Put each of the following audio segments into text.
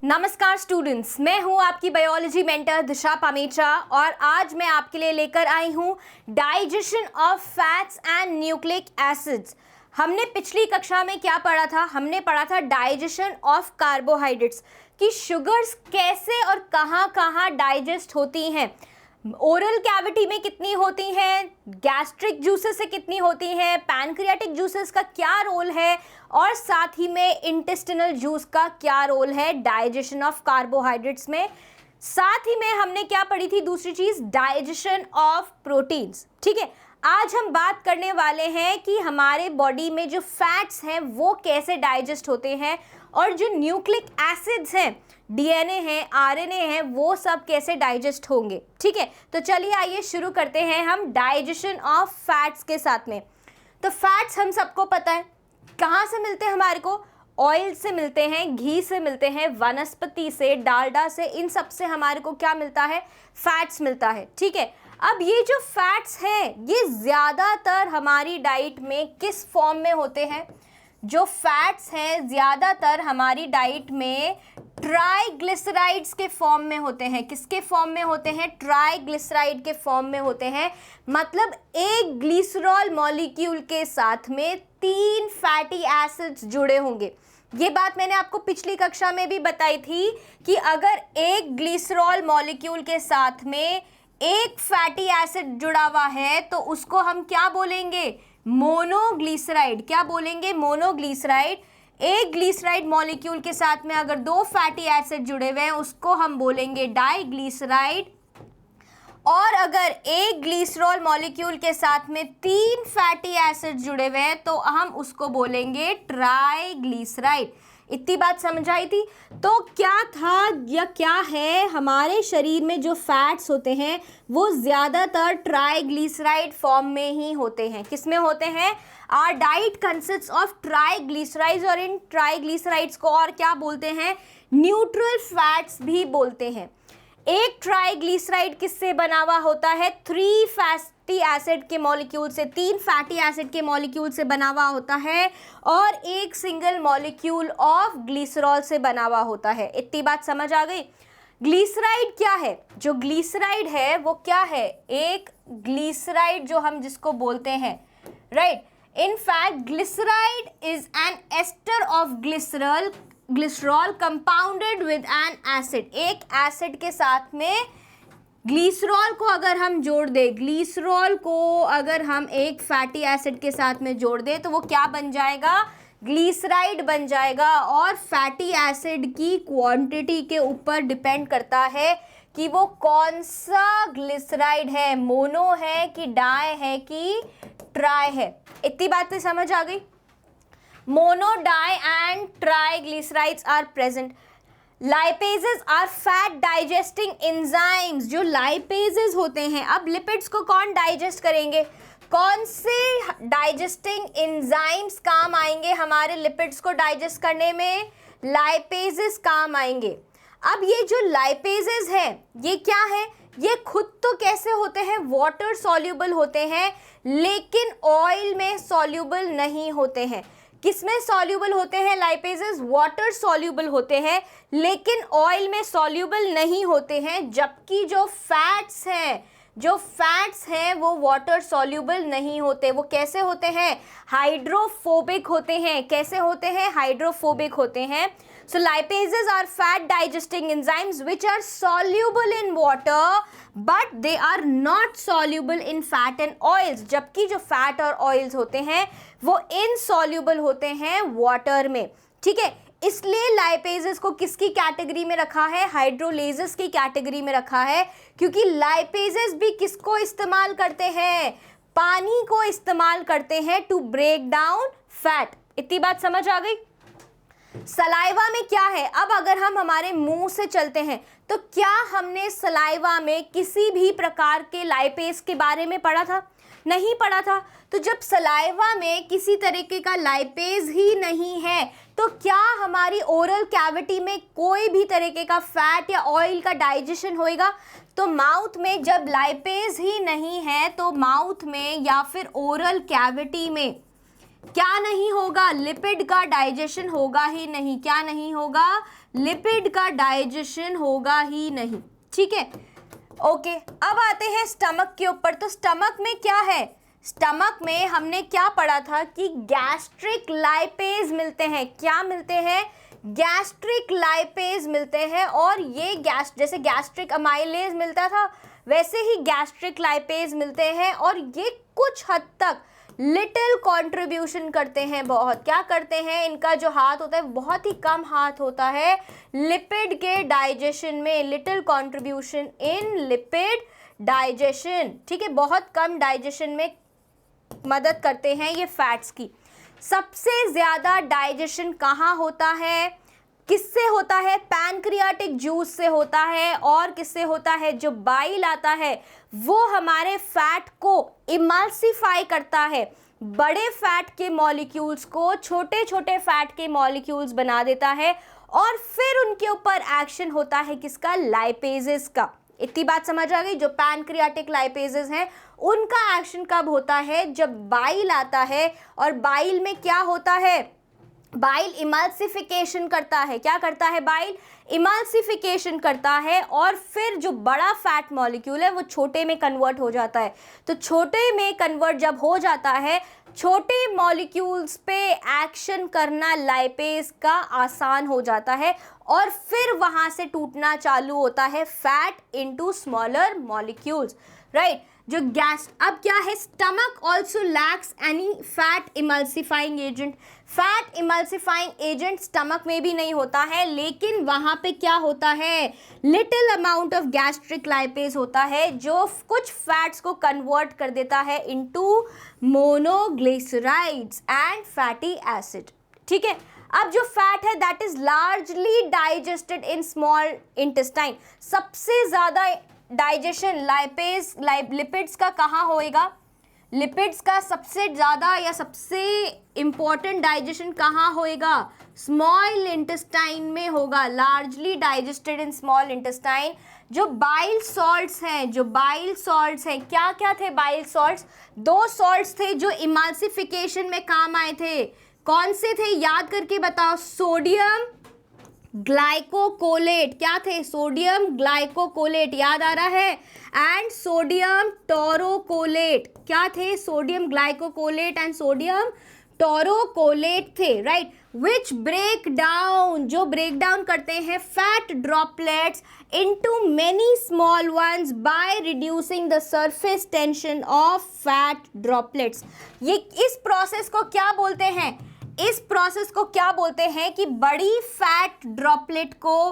नमस्कार स्टूडेंट्स, मैं हूं आपकी बायोलॉजी मेंटर दिशा पामेचा और आज मैं आपके लिए लेकर आई हूं digestion of fats and nucleic acids. हमने पिछली कक्षा में क्या पढ़ा था? हमने पढ़ा था डाइजेशन ऑफ कार्बोहाइड्रेट्स कि शुगर्स कैसे और कहां-कहां डाइजेस्ट होती हैं, ओरल कैविटी में कितनी होती हैं, गैस्ट्रिक जूसेस से कितनी होती हैं, पैनक्रियाटिक जूसेस का क्या रोल है और साथ ही में इंटेस्टिनल जूस का क्या रोल है डाइजेशन ऑफ कार्बोहाइड्रेट्स में। साथ ही में हमने क्या पढ़ी थी? दूसरी चीज डाइजेशन ऑफ प्रोटीन्स। ठीक है, आज हम बात करने वाले हैं कि हमारे बॉडी में जो फैट्स हैं वो कैसे डाइजेस्ट होते हैं और जो न्यूक्लिक एसिड्स हैं, डीएनए है, आरएनए है, वो सब कैसे डाइजेस्ट होंगे। ठीक है, तो चलिए आइए शुरू करते हैं हम डाइजेशन ऑफ फैट्स के साथ में। तो फैट्स हम सबको पता है कहाँ से मिलते हैं हमारे को? ऑयल से मिलते हैं, घी से मिलते हैं, वनस्पति से, डालडा से, इन सब से हमारे को क्या मिलता है? फैट्स मिलता है। ठीक है, अब ये जो फैट्स हैं ये ज़्यादातर हमारी डाइट में किस फॉर्म में होते हैं? जो फैट्स हैं ज़्यादातर हमारी डाइट में ट्राइग्लिसराइड्स के फॉर्म में होते हैं। किसके फॉर्म में होते हैं? ट्राइग्लिसराइड के फॉर्म में होते हैं। मतलब एक ग्लिसरॉल मॉलिक्यूल के साथ में 3 फैटी एसिड्स जुड़े होंगे। ये बात मैंने आपको पिछली कक्षा में भी बताई थी कि अगर एक ग्लिसरॉल मॉलिक्यूल के साथ में एक फैटी एसिड जुड़ा हुआ है तो उसको हम क्या बोलेंगे? मोनोग्लिसराइड। क्या बोलेंगे? मोनोग्लिसराइड। एक ग्लिसराइड मॉलिक्यूल के साथ में अगर 2 फैटी एसिड जुड़े हुए हैं उसको हम बोलेंगे डाइग्लिसराइड। और अगर एक ग्लिसरॉल मॉलिक्यूल के साथ में 3 फैटी एसिड जुड़े हुए हैं तो हम उसको बोलेंगे ट्राइग्लिसराइड। इतनी बात समझ आई थी? तो क्या था या क्या है, हमारे शरीर में जो फैट्स होते हैं वो ज़्यादातर ट्राइग्लिसराइड फॉर्म में ही होते हैं। किस में होते हैं? Our diet consists of triglycerides, और इन ट्राइग्लिसराइड्स को और क्या बोलते हैं? न्यूट्रल फैट्स भी बोलते हैं। एक ट्राइग्लिसराइड किससे बना हुआ होता है? 3 फैटी एसिड के मॉलिक्यूल से, 3 फैटी एसिड के मॉलिक्यूल से बना हुआ होता है और एक सिंगल मॉलिक्यूल ऑफ ग्लिसरॉल से बना हुआ होता है। इतनी बात समझ आ गई? ग्लिसराइड क्या है? जो ग्लिसराइड है वो क्या है? एक ग्लिसराइड जो हम जिसको बोलते हैं, right. In fact, glyceride is an ester of glycerol compounded with an acid। एक एसिड के साथ में ग्लिसरॉल को अगर हम जोड़ दें, ग्लिसरॉल को अगर हम एक फैटी एसिड के साथ में जोड़ दें तो वो क्या बन जाएगा? ग्लिसराइड बन जाएगा। और फैटी एसिड की क्वांटिटी के ऊपर डिपेंड करता है कि वो कौन सा ग्लिसराइड है, मोनो है कि डाई है कि ट्राई है। इतनी बातें समझ आ गई? Mono, di and triglycerides are present. Lipases are fat digesting enzymes. जो लाइपेजेस होते हैं, अब लिपिड्स को कौन डाइजेस्ट करेंगे? कौन से डाइजेस्टिंग एंजाइम्स काम आएंगे हमारे लिपिड्स को डाइजेस्ट करने में? लाइपेजेस काम आएंगे। अब ये जो लाइपेजेस हैं ये क्या है? ये खुद तो कैसे होते हैं? वाटर सॉल्यूबल होते हैं, लेकिन ऑयल में सॉल्यूबल नहीं होते हैं। किस में सॉल्यूबल होते हैं लाइपेजेस? वाटर सॉल्यूबल होते हैं, लेकिन ऑयल में सॉल्यूबल नहीं होते हैं। जबकि जो फैट्स हैं वो वाटर सॉल्यूबल नहीं होते। वो कैसे होते हैं? हाइड्रोफोबिक होते हैं। कैसे होते हैं? हाइड्रोफोबिक होते हैं। So lipases are fat digesting enzymes which are soluble in water but they are not soluble in fat and oils। जबकि जो फैट और ऑयल्स होते हैं वो insoluble होते हैं वाटर में। ठीक है, इसलिए लाइपेजेस को किसकी कैटेगरी में रखा है? हाइड्रोलेजेस की कैटेगरी में रखा है, क्योंकि लाइपेजेस भी किसको इस्तेमाल करते हैं? पानी को इस्तेमाल करते हैं टू ब्रेक डाउन फैट। इतनी बात समझ आ गई? सलाइवा में क्या है? अब अगर हम हमारे मुंह से चलते हैं तो क्या हमने सलाइवा में किसी भी प्रकार के लाइपेज के बारे में पढ़ा था? नहीं पढ़ा था। तो जब सलाइवा में किसी तरीके का लाइपेज ही नहीं है तो क्या हमारी ओरल कैविटी में कोई भी तरीके का फैट या ऑयल का डाइजेशन होएगा? तो माउथ में जब लाइपेज ही नहीं है तो माउथ में या फिर ओरल कैविटी में क्या नहीं होगा, लिपिड का डाइजेशन होगा ही नहीं। क्या नहीं होगा, लिपिड का डाइजेशन होगा ही नहीं। ठीक है, ओके। अब आते हैं स्टमक के ऊपर। तो स्टमक में क्या है, स्टमक में हमने क्या पढ़ा था कि गैस्ट्रिक लाइपेज मिलते हैं। क्या मिलते हैं, गैस्ट्रिक लाइपेज मिलते हैं। और ये जैसे गैस्ट्रिक अमाइलेज मिलता था वैसे ही गैस्ट्रिक लाइपेज मिलते हैं। और ये कुछ हद तक लिटिल कंट्रीब्यूशन करते हैं, बहुत क्या करते हैं, इनका जो हाथ होता है बहुत ही कम हाथ होता है लिपिड के डाइजेशन में, little contribution in lipid digestion. ठीक है, बहुत कम डाइजेशन में मदद करते हैं ये फैट्स की। सबसे ज़्यादा डाइजेशन कहाँ होता है, किससे होता है, पैनक्रियाटिक जूस से होता है। और किससे होता है, जो बाइल आता है वो हमारे फैट को इमल्सिफाई करता है, बड़े फैट के मॉलिक्यूल्स को छोटे छोटे फैट के मॉलिक्यूल्स बना देता है। और फिर उनके ऊपर एक्शन होता है किसका, लाइपेजेस का। इतनी बात समझ आ गई। जो पैनक्रियाटिक लाइपेजेस हैं उनका एक्शन कब होता है, जब बाइल आता है। और बाइल में क्या होता है, बाइल इमल्सिफिकेशन करता है। क्या करता है, बाइल इमल्सिफिकेशन करता है। और फिर जो बड़ा फैट मॉलिक्यूल है वो छोटे में कन्वर्ट हो जाता है। तो छोटे में कन्वर्ट जब हो जाता है, छोटे मॉलिक्यूल्स पे एक्शन करना लाइपेज का आसान हो जाता है। और फिर वहां से टूटना चालू होता है fat into smaller molecules, right. जो गैस, अब क्या है, stomach also lakhs any fat emulsifying agent. Fat emulsifying agent stomach में भी नहीं होता है, लेकिन वहाँ पे क्या होता है, little amount of gastric lipase होता है जो कुछ फैट्स को कन्वर्ट कर देता है into monoglycerides and fatty acid. ठीक है, अब जो फैट है that is largely digested in small intestine. सबसे ज़्यादा डाइजेशन लिपिड्स का कहाँ होएगा, लिपिड्स का सबसे ज़्यादा या सबसे इम्पॉर्टेंट डाइजेशन कहाँ होएगा, स्मॉल इंटेस्टाइन में होगा। Largely digested in small intestine. जो बाइल सॉल्ट्स हैं, जो बाइल सॉल्ट्स हैं, क्या क्या थे बाइल सॉल्ट्स, दो सॉल्ट्स थे जो इमल्सिफिकेशन में काम आए थे। कौन से थे, याद करके बताओ, सोडियम ग्लाइकोकोलेट। क्या थे, सोडियम ग्लाइकोकोलेट, याद आ रहा है, एंड सोडियम टोरोकोलेट। क्या थे, सोडियम ग्लाइकोकोलेट एंड सोडियम टोरोकोलेट थे, राइट। विच ब्रेक डाउन, जो ब्रेक डाउन करते हैं fat droplets into many small once by reducing the surface tension of fat droplets. ये इस प्रोसेस को क्या बोलते हैं, इस प्रोसेस को क्या बोलते हैं कि बड़ी फैट ड्रॉपलेट को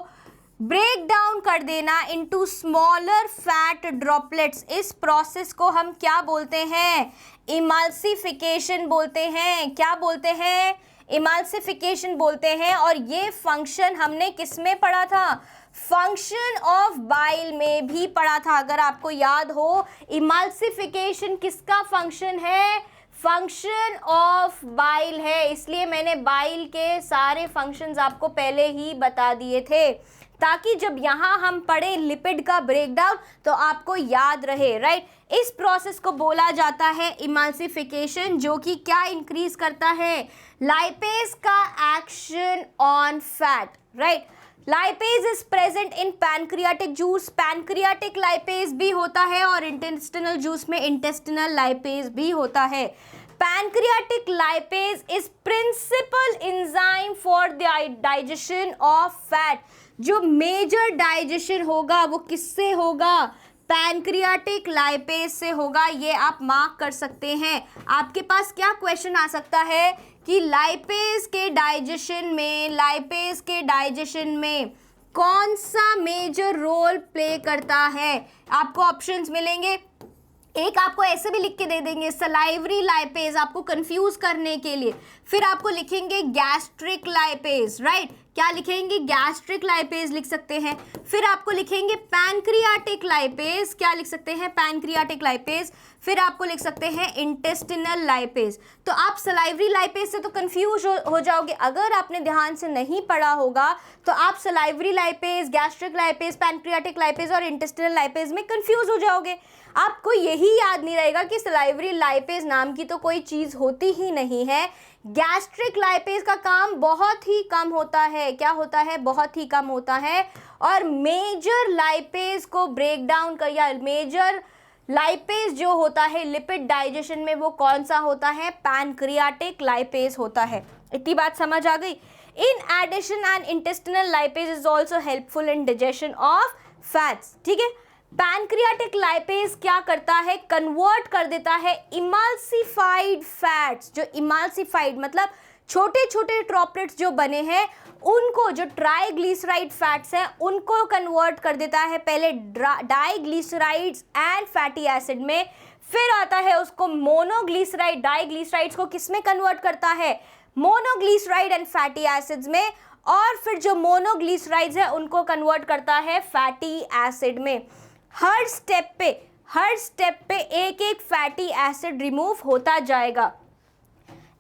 ब्रेक डाउन कर देना इनटू स्मॉलर फैट ड्रॉपलेट्स। इस प्रोसेस को हम क्या बोलते हैं, इमल्सिफिकेशन बोलते हैं। क्या बोलते हैं, इमल्सिफिकेशन बोलते हैं। और ये फंक्शन हमने किस में पढ़ा था, फंक्शन ऑफ बाइल में भी पढ़ा था। अगर आपको याद हो, इमल्सिफिकेशन किसका फंक्शन है, फंक्शन ऑफ बाइल है। इसलिए मैंने बाइल के सारे फंक्शंस आपको पहले ही बता दिए थे, ताकि जब यहाँ हम पढ़े लिपिड का ब्रेकडाउन तो आपको याद रहे, राइट। इस प्रोसेस को बोला जाता है इमल्सिफिकेशन, जो कि क्या इंक्रीज करता है, लाइपेज का action on fat, right. Lipase is present in pancreatic juice, pancreatic lipase भी होता है, और इंटेस्टिनल जूस में इंटेस्टिनल लाइपेज भी होता है। Pancreatic lipase is principal enzyme for the digestion of fat. जो मेजर डाइजेशन होगा वो किससे होगा, पैनक्रियाटिक लाइपेज से होगा। ये आप मार्क कर सकते हैं। आपके पास क्या क्वेश्चन आ सकता है कि लाइपेज के डाइजेशन में कौन सा मेजर रोल प्ले करता है। आपको ऑप्शंस मिलेंगे, एक आपको ऐसे भी लिख के दे देंगे, सलाइवरी लाइपेज, आपको कंफ्यूज करने के लिए। फिर आपको लिखेंगे गैस्ट्रिक लाइपेज, राइट, क्या लिखेंगे, गैस्ट्रिक लाइपेज लिख सकते हैं। फिर आपको लिखेंगे पैनक्रियाटिक लाइपेज, क्या लिख सकते हैं, पैनक्रियाटिक लाइपेज। फिर आपको लिख सकते हैं इंटेस्टिनल लाइपेज। तो आप सलाइवरी लाइपेज से तो कंफ्यूज हो जाओगे, अगर आपने ध्यान से नहीं पढ़ा होगा तो आप salivary lipase, gastric lipase, pancreatic lipase और इंटेस्टिनल लाइपेज में कंफ्यूज हो जाओगे। आपको यही याद नहीं रहेगा कि सलाइवरी लाइपेज नाम की तो कोई चीज़ होती ही नहीं है। गैस्ट्रिक लाइपेज का काम बहुत ही कम होता है, क्या होता है, बहुत ही कम होता है। और मेजर लाइपेज को ब्रेक डाउन कर, या मेजर लाइपेज जो होता है लिपिड डाइजेशन में, वो कौन सा होता है, पैनक्रियाटिक लाइपेज होता है। इतनी बात समझ आ गई। In addition and intestinal lipase is also helpful in digestion of fats, ठीक है। पैनक्रियाटिक लाइपेज क्या करता है, कन्वर्ट कर देता है इमल्सिफाइड फैट्स, जो इमल्सिफाइड मतलब छोटे छोटे ड्रॉपलेट्स जो बने हैं उनको, जो ट्राइग्लिसराइड फैट्स हैं उनको कन्वर्ट कर देता है पहले डाइग्लिसराइड्स एंड फैटी एसिड में, फिर आता है उसको मोनोग्लिसराइड, डाइग्लिसराइड्स को किस में कन्वर्ट करता है, मोनोग्लिसराइड एंड फैटी एसिड्स में, और फिर जो मोनोग्लिसराइड्स है उनको कन्वर्ट करता है फैटी एसिड में। हर स्टेप पे एक एक फैटी एसिड रिमूव होता जाएगा।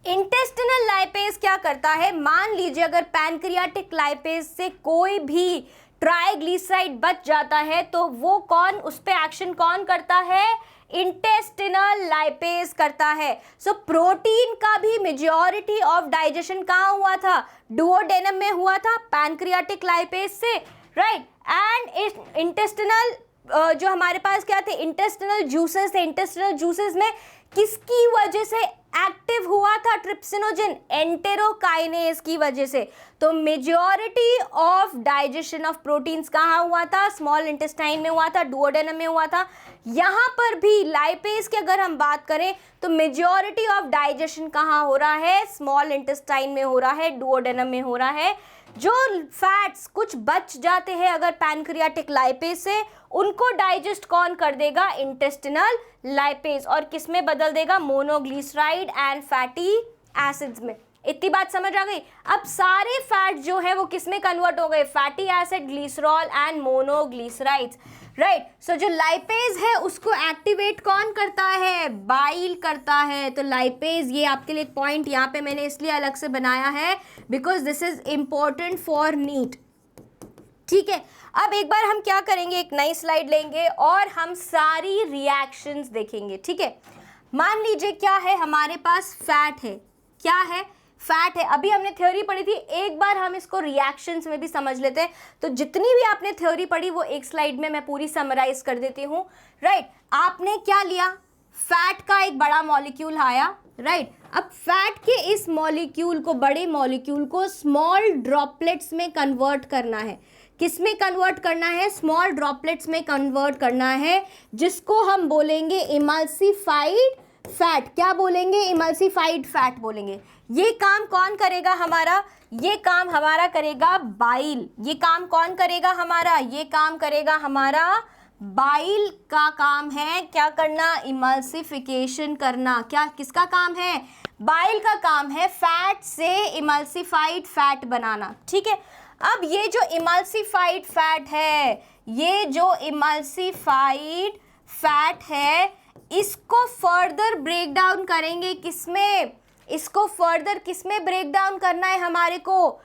इंटेस्टिनल लाइपेज क्या करता है, मान लीजिए अगर पैनक्रियाटिक लाइपेज से कोई भी ट्राइग्लिसराइड बच जाता है तो वो कौन, उस पे एक्शन कौन करता है, इंटेस्टिनल लाइपेज करता है। सो प्रोटीन का भी मेजॉरिटी ऑफ डाइजेशन कहाँ हुआ था, डुओडेनम में हुआ था, पैनक्रियाटिक लाइपेज से, राइट। एंड इंटेस्टिनल जो हमारे पास क्या थे, इंटेस्टिनल जूसेस थे, इंटेस्टिनल जूसेस में किसकी वजह से एक्टिव हुआ था ट्रिप्सिनोजन, एंटेरोकाइनेज की वजह से। तो majority of digestion of proteins कहाँ हुआ था, स्मॉल इंटेस्टाइन में हुआ था, डुओडेनम में हुआ था। यहाँ पर भी लाइपेज की अगर हम बात करें तो मेजॉरिटी ऑफ डाइजेशन कहाँ हो रहा है, स्मॉल इंटेस्टाइन में हो रहा है, डुओडेनम में हो रहा है। जो फैट्स कुछ बच जाते हैं अगर पैनक्रियाटिक लाइपेज से, उनको डाइजेस्ट कौन कर देगा, इंटेस्टिनल लाइपेज, और किस में बदल देगा, मोनोग्लिसराइड एंड फैटी एसिड्स में। इतनी बात समझ आ गई। अब सारे फैट जो है वो किस में कन्वर्ट हो गए, fatty acid, glycerol and monoglycerides, right. So जो लाइपेज है उसको एक्टिवेट कौन करता है, बाइल करता है। तो लाइपेज, ये आपके लिए एक पॉइंट यहाँ पे मैंने इसलिए अलग से बनाया है because this is important for NEET, ठीक है। अब एक बार हम क्या करेंगे, एक नई स्लाइड लेंगे और हम सारी रिएक्शंस देखेंगे, ठीक है। मान लीजिए क्या है, हमारे पास फैट है, क्या है, फैट है। अभी हमने थ्योरी पढ़ी थी, एक बार हम इसको रिएक्शंस में भी समझ लेते हैं। तो जितनी भी आपने थ्योरी पढ़ी वो एक स्लाइड में मैं पूरी समराइज कर देती हूँ, राइट। आपने क्या लिया, फैट का एक बड़ा मॉलिक्यूल आया, राइट। अब फैट के इस मॉलिक्यूल को, बड़े मॉलिक्यूल को स्मॉल ड्रॉपलेट्स में कन्वर्ट करना है। किस में कन्वर्ट करना है, स्मॉल ड्रॉपलेट्स में कन्वर्ट करना है, जिसको हम बोलेंगे इमल्सिफाइड फैट। क्या बोलेंगे, इमल्सिफाइड फैट बोलेंगे। ये काम कौन करेगा हमारा, ये काम हमारा करेगा बाइल। ये काम कौन करेगा हमारा, ये काम करेगा हमारा बाइल का काम है। क्या करना, इमल्सिफिकेशन करना। क्या, किसका काम है, बाइल का काम है फैट से इमल्सिफाइड फैट बनाना, ठीक है। अब ये जो इमल्सिफाइड फैट है, ये जो इमल्सिफाइड फैट है, इसको फर्दर ब्रेक डाउन करेंगे किसमें, इसको फर्दर किसमें ब्रेक डाउन करना है हमारे को।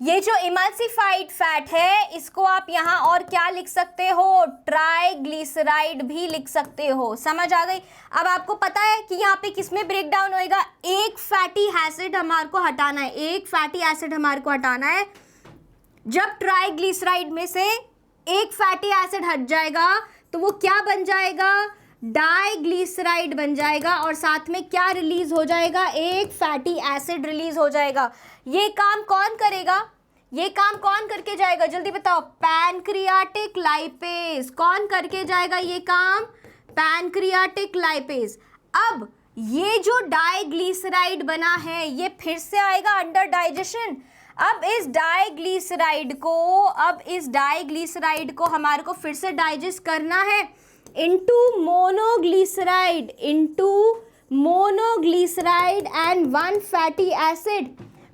ये जो इमल्सिफाइड फैट है इसको आप यहाँ और क्या लिख सकते हो, ट्राइग्लिसराइड भी लिख सकते हो। समझ आ गई। अब आपको पता है कि यहाँ पे किसमें ब्रेक डाउन होएगा, एक फैटी एसिड हमारे को हटाना है, एक फैटी एसिड हमारे को हटाना है। जब ट्राइग्लिसराइड में से एक फैटी एसिड हट जाएगा तो वो क्या बन जाएगा, डाइग्लिसराइड बन जाएगा, और साथ में क्या रिलीज हो जाएगा, एक फैटी एसिड रिलीज हो जाएगा। ये काम कौन करेगा, ये काम कौन करके जाएगा, जल्दी बताओ, पैनक्रियाटिक लाइपेज। कौन करके जाएगा ये काम, पैनक्रियाटिक लाइपेज। अब ये जो डाइग्लिसराइड बना है ये फिर से आएगा अंडर डाइजेशन। अब इस डाइग्लिसराइड को हमारे को फिर से डाइजेस्ट करना है into monoglyceride, into monoglyceride and 1 fatty acid.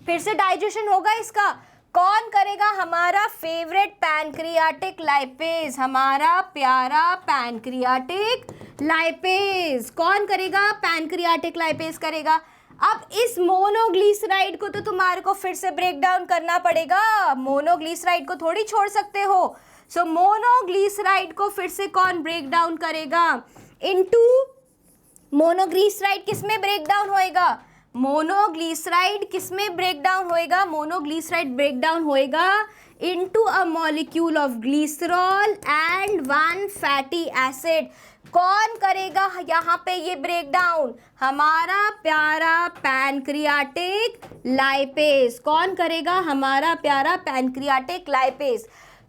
फिर से डाइजेशन होगा इसका। कौन करेगा? हमारा फेवरेट पैनक्रियाटिक लाइपेज, हमारा प्यारा पैनक्रियाटिक लाइपेज। कौन करेगा? पैनक्रियाटिक लाइपेज करेगा। अब इस मोनोग्लिसराइड को तो तुम्हारे को फिर से ब्रेक डाउन करना पड़ेगा, मोनोग्लिसराइड को थोड़ी छोड़ सकते हो। सो मोनोग्लिसराइड को फिर से कौन ब्रेक डाउन करेगा? इनटू मोनोग्लिसराइड किसमें ब्रेक डाउन होएगा? मोनोग्लिसराइड किसमें ब्रेक डाउन होएगा? मोनोग्लिसराइड ब्रेक डाउन होएगा into a molecule of glycerol and 1 fatty acid. कौन करेगा यहाँ पे ये ब्रेक डाउन? हमारा प्यारा पैनक्रियाटिक लाइपेज। कौन करेगा? हमारा प्यारा पैनक्रियाटिक लाइपेज।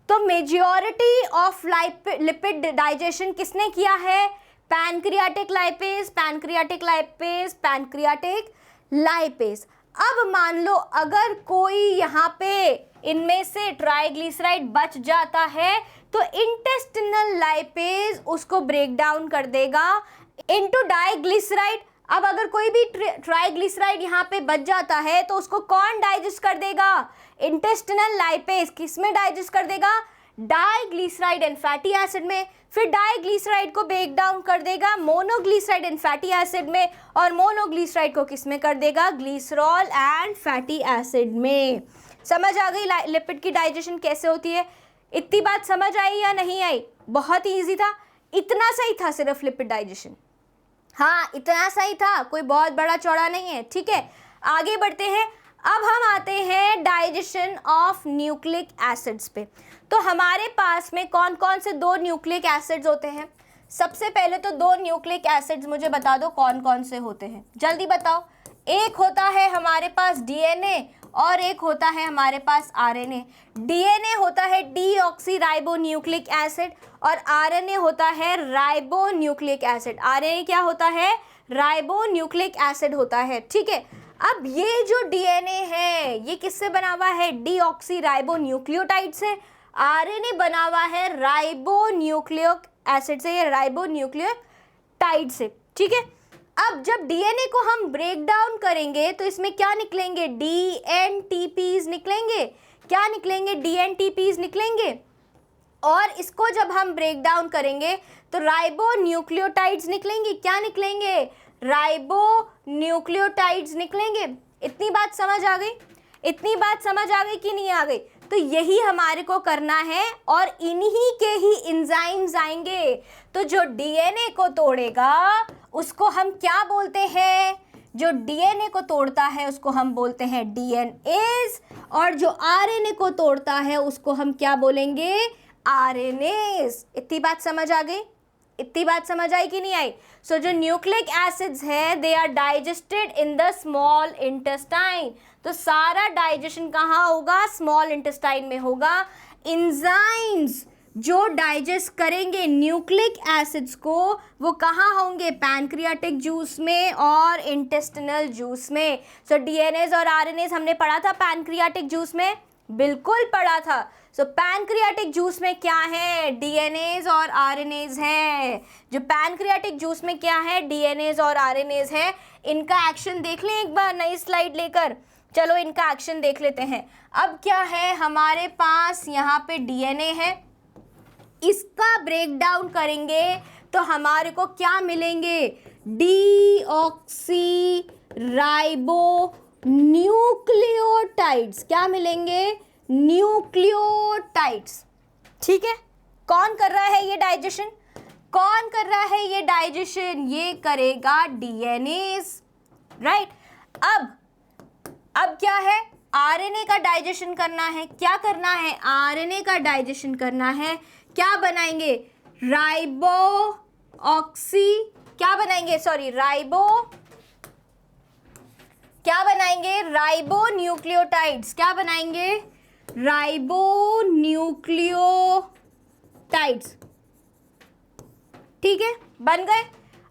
तो मेजॉरिटी ऑफ लिपिड डाइजेशन किसने किया है? Pancreatic lipase, pancreatic lipase, pancreatic lipase. अब मान लो अगर कोई यहाँ पे इनमें से ट्राइग्लिसराइड बच जाता है तो इंटेस्टिनल लाइपेज उसको ब्रेक डाउन कर देगा इनटू डाइग्लिसराइड। अब अगर कोई भी ट्राइग्लिसराइड यहाँ पे बच जाता है तो उसको कौन डाइजेस्ट कर देगा? Intestinal lipase. किसमें डाइजेस्ट कर देगा? डाइग्लिसराइड एंड फैटी एसिड में। फिर डाइग्लिसराइड को ब्रेक डाउन कर देगा मोनोग्लिसराइड एंड फैटी एसिड में, और मोनोग्लिसराइड को किसमें कर देगा? ग्लिसरॉल एंड फैटी एसिड में। समझ आ गई लिपिड की डाइजेशन कैसे होती है? इतनी बात समझ आई या नहीं आई? बहुत ही ईजी था, इतना सही था सिर्फ लिपिड डाइजेशन। हाँ, इतना सही था, कोई बहुत बड़ा चौड़ा नहीं है। ठीक है, आगे बढ़ते हैं। अब हम आते हैं डाइजेशन ऑफ न्यूक्लिक एसिड्स पे। तो हमारे पास में कौन कौन से 2 न्यूक्लिक एसिड्स होते हैं? सबसे पहले तो 2 न्यूक्लिक एसिड्स मुझे बता दो कौन कौन से होते हैं, जल्दी बताओ। एक होता है हमारे पास डीएनए और एक होता है हमारे पास आरएनए। डीएनए होता है डीऑक्सीराइबोन्यूक्लिक एसिड और आरएनए होता है राइबोन्यूक्लिक एसिड। आरएनए क्या होता है? राइबोन्यूक्लिक एसिड होता है। ठीक है, अब ये जो डीएनए है ये किससे बना हुआ है? डीऑक्सीराइबोन्यूक्लियोटाइड से। आरएनए बना हुआ है राइबोन्यूक्लिक एसिड से, ये राइबोन्यूक्लियोटाइड से। ठीक है, अब जब डीएनए को हम ब्रेक डाउन करेंगे तो इसमें क्या निकलेंगे? डीएनटीपीज निकलेंगे। क्या निकलेंगे? डीएनटीपीज निकलेंगे। और इसको जब हम ब्रेक डाउन करेंगे तो राइबोन्यूक्लियोटाइड्स निकलेंगे। क्या निकलेंगे? राइबोन्यूक्लियोटाइड्स निकलेंगे। इतनी बात समझ आ गई? इतनी बात समझ आ गई कि नहीं आ गई? तो यही हमारे को करना है और इन्हीं के ही एंजाइम्स आएंगे। तो जो डीएनए को तोड़ेगा उसको हम क्या बोलते हैं? जो डीएनए को तोड़ता है उसको हम बोलते हैं डीएनएज, और जो आरएनए को तोड़ता है उसको हम क्या बोलेंगे? आरएनएज। इतनी बात समझ आ गई? इतनी बात समझ आई कि नहीं आई? सो जो न्यूक्लिक एसिड्स है they are digested in the small intestine. तो सारा डाइजेशन कहाँ होगा? स्मॉल इंटेस्टाइन में होगा। एंजाइम्स जो डाइजेस्ट करेंगे न्यूक्लिक एसिड्स को वो कहाँ होंगे? पैनक्रियाटिक जूस में और इंटेस्टिनल जूस में। सो डीएनएज और आरएनएज हमने पढ़ा था पैनक्रियाटिक जूस में, बिल्कुल पढ़ा था। सो पैनक्रियाटिक जूस में क्या है? डीएनएज और आरएनएज है। जो पैनक्रियाटिक जूस में क्या है? डीएनएज और आरएनएज है। इनका एक्शन देख लें एक बार नई स्लाइड लेकर। चलो इनका एक्शन देख लेते हैं। अब क्या है हमारे पास? यहाँ पे डीएनए है, इसका ब्रेक डाउन करेंगे तो हमारे को क्या मिलेंगे? डीऑक्सीराइबोन्यूक्लियोटाइड्स। क्या मिलेंगे? न्यूक्लियोटाइड्स। ठीक है, कौन कर रहा है ये डाइजेशन? कौन कर रहा है ये डाइजेशन? ये करेगा डीएनएज, राइट। अब क्या है? आरएनए का डाइजेशन करना है। क्या करना है? आरएनए का डाइजेशन करना है। क्या बनाएंगे? राइबोन्यूक्लियोटाइड्स। क्या बनाएंगे? राइबोन्यूक्लियोटाइड्स। ठीक है, बन गए।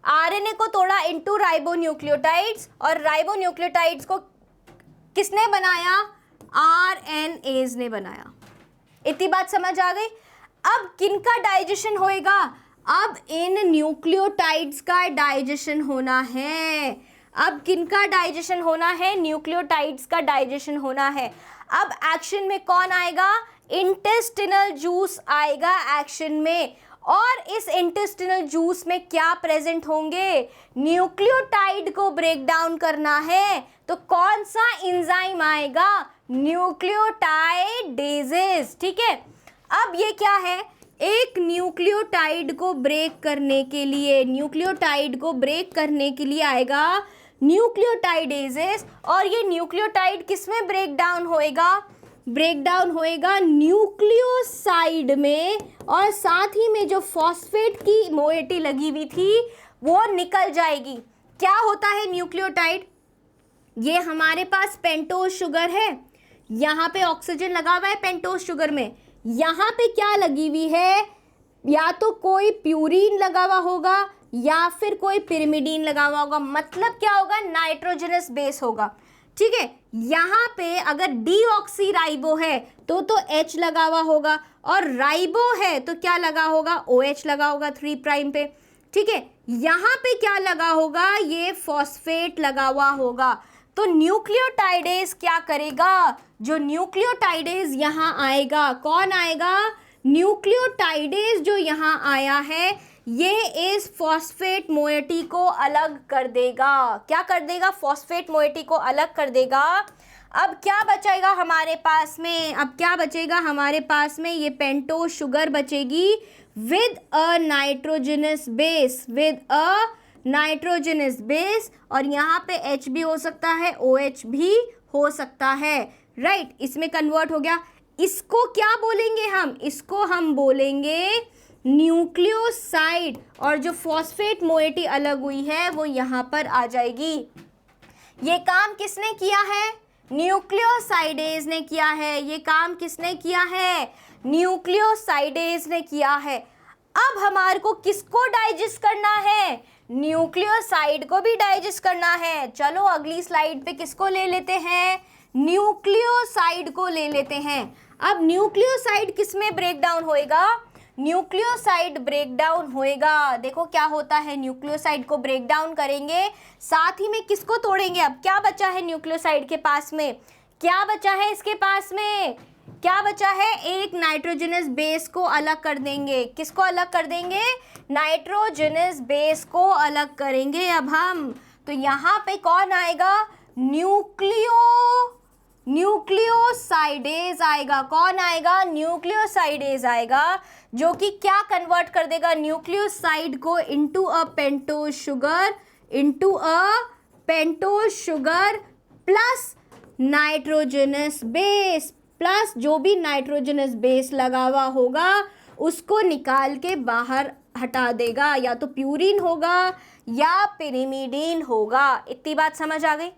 आरएनए को तोड़ा इनटू राइबोन्यूक्लियोटाइड्स और राइबोन्यूक्लियोटाइड्स को किसने बनाया? आरएनएज ने बनाया। इतनी बात समझ आ गई? अब किनका डाइजेशन होएगा? अब इन न्यूक्लियोटाइड्स का डाइजेशन होना है। अब किनका डाइजेशन होना है? न्यूक्लियोटाइड्स का डाइजेशन होना है। अब एक्शन में कौन आएगा? इंटेस्टिनल जूस आएगा एक्शन में। और इस इंटेस्टिनल जूस में क्या प्रेजेंट होंगे? न्यूक्लियोटाइड को ब्रेक डाउन करना है तो कौन सा एंजाइम आएगा? न्यूक्लियोटाइडेजेस। ठीक है, अब ये क्या है? एक न्यूक्लियोटाइड को ब्रेक करने के लिए, न्यूक्लियोटाइड को ब्रेक करने के लिए आएगा न्यूक्लियोटाइडेजेस। और ये न्यूक्लियोटाइड किस में ब्रेक डाउन होएगा? ब्रेक डाउन होएगा न्यूक्लियोसाइड में। और साथ ही में जो फॉस्फेट की मोइटी लगी हुई थी वो निकल जाएगी। क्या होता है न्यूक्लियोटाइड? ये हमारे पास पेंटोज शुगर है, यहाँ पे ऑक्सीजन लगा हुआ है पेंटोज शुगर में। यहाँ पे क्या लगी हुई है? या तो कोई प्यूरीन लगा हुआ होगा या फिर कोई पिरिमिडीन लगा हुआ होगा। मतलब क्या होगा? नाइट्रोजनस बेस होगा। ठीक है, यहाँ पे अगर डीऑक्सी राइबो है तो H लगा हुआ होगा, और राइबो है तो क्या लगा होगा? OH लगा होगा 3 प्राइम पे। ठीक है, यहाँ पे क्या लगा होगा? ये फॉस्फेट लगा हुआ होगा। तो न्यूक्लियोटाइडेज क्या करेगा? जो न्यूक्लियोटाइडेज यहाँ आएगा, कौन आएगा? न्यूक्लियोटाइडेज जो यहाँ आया है ये इस फॉस्फेट मोइटी को अलग कर देगा। क्या कर देगा? फॉस्फेट मोइटी को अलग कर देगा। अब क्या बचेगा हमारे पास में? अब क्या बचेगा हमारे पास में? ये पेंटोज शुगर बचेगी with a nitrogenous base, with a nitrogenous base. और यहाँ पे H भी हो सकता है, OH भी हो सकता है। राइट, इसमें कन्वर्ट हो गया। इसको क्या बोलेंगे हम? इसको हम बोलेंगे न्यूक्लियोसाइड। और जो फॉस्फेट मोइटी अलग हुई है वो यहाँ पर आ जाएगी। ये काम किसने किया है? न्यूक्लियोसाइडेज ने किया है। ये काम किसने किया है? न्यूक्लियोसाइडेज ने किया है। अब हमारे को किसको डाइजेस्ट करना है? न्यूक्लियोसाइड को भी डाइजेस्ट करना है। चलो अगली स्लाइड पे किसको ले लेते हैं? न्यूक्लियोसाइड को ले लेते हैं। अब न्यूक्लियोसाइड किस में ब्रेक डाउन होएगा? न्यूक्लियोसाइड ब्रेक डाउन होएगा। देखो क्या होता है, न्यूक्लियोसाइड को ब्रेक डाउन करेंगे, साथ ही में किसको तोड़ेंगे? अब क्या बचा है न्यूक्लियोसाइड के पास में? क्या बचा है इसके पास में? क्या बचा है? एक नाइट्रोजनस बेस को अलग कर देंगे। किसको अलग कर देंगे? नाइट्रोजनस बेस को अलग करेंगे अब हम। तो यहाँ पे कौन आएगा? न्यूक्लियोसाइडेज आएगा। कौन आएगा? न्यूक्लियोसाइडेज आएगा, जो कि क्या कन्वर्ट कर देगा न्यूक्लियोसाइड को into a pentose sugar plus nitrogenous base, plus जो भी नाइट्रोजनस बेस लगा हुआ होगा उसको निकाल के बाहर हटा देगा। या तो प्यूरिन होगा या पिरिमिडीन होगा। इतनी बात समझ आ गई?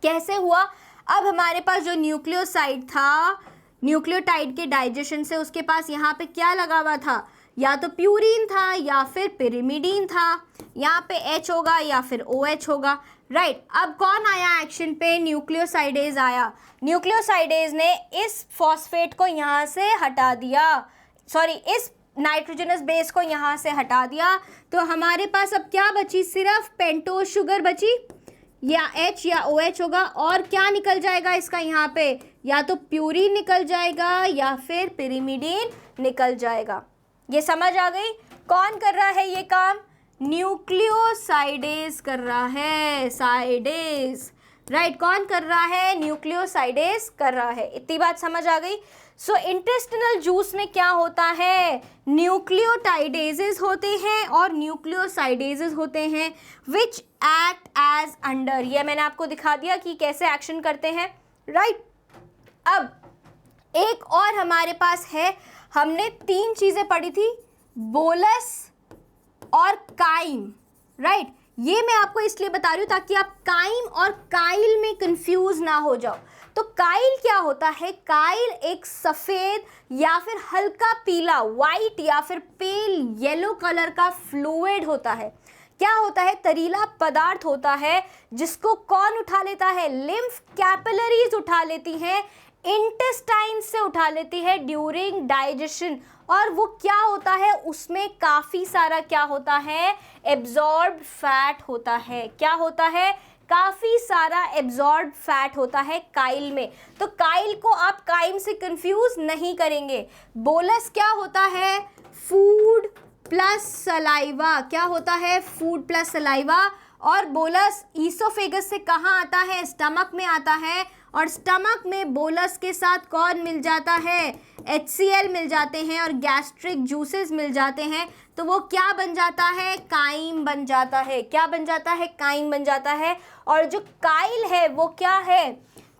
कैसे हुआ? अब हमारे पास जो न्यूक्लियोसाइड था, न्यूक्लियोटाइड के डाइजेशन से उसके पास यहाँ पे क्या लगा हुआ था? या तो प्यूरिन था या फिर पिरिमिडीन था। यहाँ पे H होगा या फिर OH होगा। राइट, अब कौन आया एक्शन पे? न्यूक्लियोसाइडेज आया। न्यूक्लियोसाइडेज ने इस फॉस्फेट को यहाँ से हटा दिया, सॉरी इस नाइट्रोजनस बेस को यहाँ से हटा दिया। तो हमारे पास अब क्या बची? सिर्फ पेंटोज शुगर बची, या H या OH होगा। और क्या निकल जाएगा इसका यहाँ पे? या तो प्यूरिन निकल जाएगा या फिर पिरिमिडीन निकल जाएगा। ये समझ आ गई? कौन कर रहा है ये काम? न्यूक्लियोसाइडेज कर रहा है, साइडेज। राइट, कौन कर रहा है? न्यूक्लियोसाइडेज कर रहा है। इतनी बात समझ आ गई? सो इंटेस्टिनल जूस में क्या होता है? न्यूक्लियोटाइडेजेस होते हैं और न्यूक्लियोसाइडेजेस होते हैं विच एक्ट एज अंडर। ये मैंने आपको दिखा दिया कि कैसे एक्शन करते हैं। राइट, अब एक और हमारे पास है, हमने 3 चीजें पढ़ी थी, बोलस और काइम। राइट, ये मैं आपको इसलिए बता रही हूँ ताकि आप काइम और काइल में कंफ्यूज ना हो जाओ। तो काइल क्या होता है? काइल एक सफ़ेद या फिर हल्का पीला, वाइट या फिर पेल येलो कलर का फ्लूइड होता है। क्या होता है, तरीला पदार्थ होता है जिसको कौन उठा लेता है, लिम्फ कैपिलरीज उठा लेती हैं, इंटेस्टाइन से उठा लेती है ड्यूरिंग डाइजेशन। और वो क्या होता है, उसमें काफ़ी सारा क्या होता है, एब्जॉर्ब्ड फैट होता है। क्या होता है, काफ़ी सारा एब्जॉर्ब्ड फैट होता है काइल में। तो काइल को आप काइम से कंफ्यूज नहीं करेंगे। बोलस क्या होता है, फूड प्लस सलाइवा। क्या होता है, फूड प्लस सलाइवा। और बोलस ईसोफेगस से कहाँ आता है, स्टमक में आता है। और स्टमक में बोलस के साथ कौन मिल जाता है, HCl मिल जाते हैं और गैस्ट्रिक जूसेस मिल जाते हैं। तो वो क्या बन जाता है, काइम बन जाता है। क्या बन जाता है, काइम बन जाता है। और जो काइल है वो क्या है,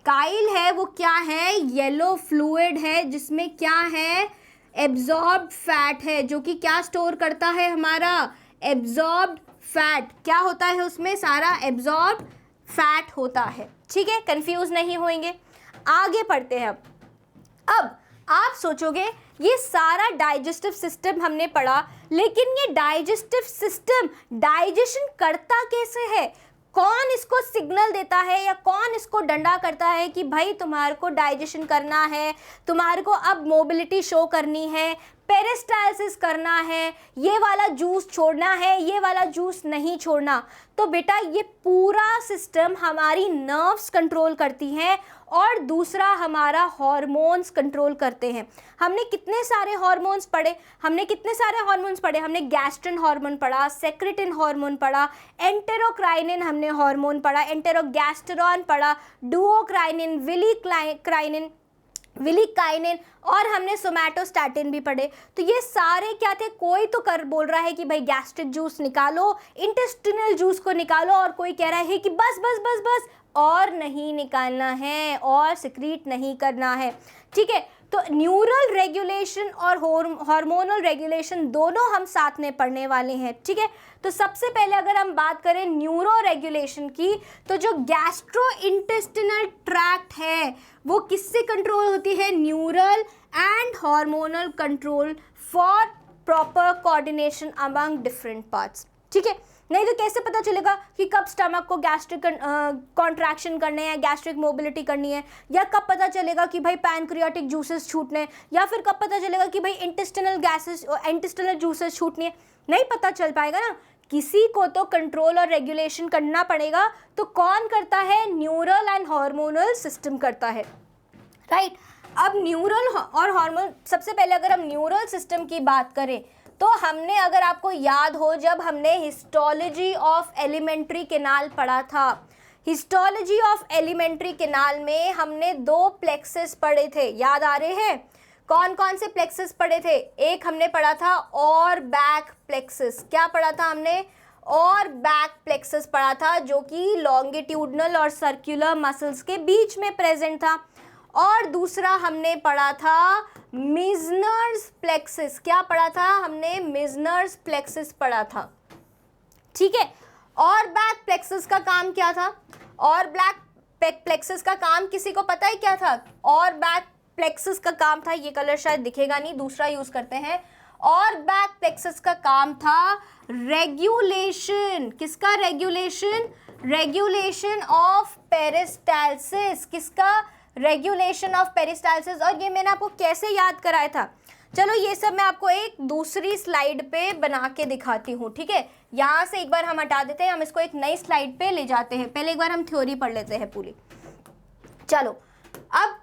काइल है वो क्या है, येलो फ्लूइड है जिसमें क्या है, एब्जॉर्ब्ड फैट है, जो कि क्या स्टोर करता है, हमारा एब्जॉर्ब्ड फैट। क्या होता है उसमें, सारा एब्जॉर्ब्ड फैट होता है। ठीक है, कंफ्यूज नहीं होंगे। आगे पढ़ते हैं। अब आप सोचोगे ये सारा डाइजेस्टिव सिस्टम हमने पढ़ा, लेकिन ये डाइजेस्टिव सिस्टम डाइजेशन करता कैसे है, कौन इसको सिग्नल देता है या कौन इसको डंडा करता है कि भाई तुम्हारे को डाइजेशन करना है, तुम्हारे को अब मोबिलिटी शो करनी है, पेरिस्टालसिस करना है, ये वाला जूस छोड़ना है, ये वाला जूस नहीं छोड़ना। तो बेटा ये पूरा सिस्टम हमारी नर्व्स कंट्रोल करती हैं और दूसरा हमारा हार्मोन्स कंट्रोल करते हैं। हमने कितने सारे हार्मोन्स पढ़े, हमने गैस्ट्रिन हार्मोन पढ़ा, सेक्रेटिन हार्मोन पढ़ा, एंटेरोक्राइनिन हमने हार्मोन पढ़ा, एंटेरोगैस्टेरॉन पढ़ा, डुओक्राइनिन, विलिकाइनिन और हमने सोमैटोस्टैटिन भी पढ़े। तो ये सारे क्या थे, कोई तो बोल रहा है कि भाई गैस्ट्रिक जूस निकालो, इंटेस्टिनल जूस को निकालो, और कोई कह रहा है कि बस बस बस बस और नहीं निकालना है और सिक्रीट नहीं करना है। ठीक है, तो न्यूरल रेगुलेशन और हार्मोनल रेगुलेशन दोनों हम साथ में पढ़ने वाले हैं। ठीक है, तो सबसे पहले अगर हम बात करें न्यूरो रेगुलेशन की, तो जो गैस्ट्रो इंटेस्टिनल ट्रैक्ट है वो किससे कंट्रोल होती है, neural and hormonal control for proper coordination among different parts. ठीक है, नहीं तो कैसे पता चलेगा कि कब स्टमक को गैस्ट्रिक कॉन्ट्रैक्शन करने हैं, गैस्ट्रिक मोबिलिटी करनी है, या कब पता चलेगा कि भाई पैनक्रियाटिक जूसेस छूटने हैं, या फिर कब पता चलेगा कि भाई इंटेस्टिनल जूसेस छूटनी है। नहीं पता चल पाएगा ना, किसी को तो कंट्रोल और रेगुलेशन करना पड़ेगा। तो कौन करता है, न्यूरल एंड हार्मोनल सिस्टम करता है। राइट, अब न्यूरल और हार्मोन, सबसे पहले अगर हम न्यूरल सिस्टम की बात करें तो हमने, अगर आपको याद हो, जब हमने हिस्टोलॉजी ऑफ एलिमेंट्री कैनाल पढ़ा था, हिस्टोलॉजी ऑफ एलिमेंट्री कैनाल में हमने 2 प्लेक्सेस पढ़े थे, याद आ रहे हैं, कौन कौन से प्लेक्सेस पढ़े थे, एक हमने पढ़ा था और बैक प्लेक्सेस। क्या पढ़ा था हमने, और बैक प्लेक्सेस पढ़ा था, जो कि लॉन्गिट्यूडनल और सर्कुलर मसल्स के बीच में प्रेजेंट था। और दूसरा हमने पढ़ा था मिजनर्स प्लेक्सिस। क्या पढ़ा था हमने, मिजनर्स प्लेक्सिस पढ़ा था। ठीक है, और बैक प्लेक्सिस का काम क्या था, और बैक प्लेक्सिस का काम किसी को पता है क्या था, और बैक प्लेक्सिस का काम था, ये कलर शायद दिखेगा नहीं, दूसरा यूज करते हैं, और बैक प्लेक्सिस का काम था रेगुलेशन। किसका रेगुलेशन, रेगुलेशन ऑफ पेरिस्टालसिस। किसका, रेगुलेशन ऑफ पेरिस्टालसिस। और ये मैंने आपको कैसे याद कराया था, चलो ये सब मैं आपको एक दूसरी स्लाइड पे बना के दिखाती हूँ। ठीक है, यहाँ से एक बार हम हटा देते हैं, हम इसको एक नई स्लाइड पे ले जाते हैं। पहले एक बार हम थ्योरी पढ़ लेते हैं पूरी। चलो, अब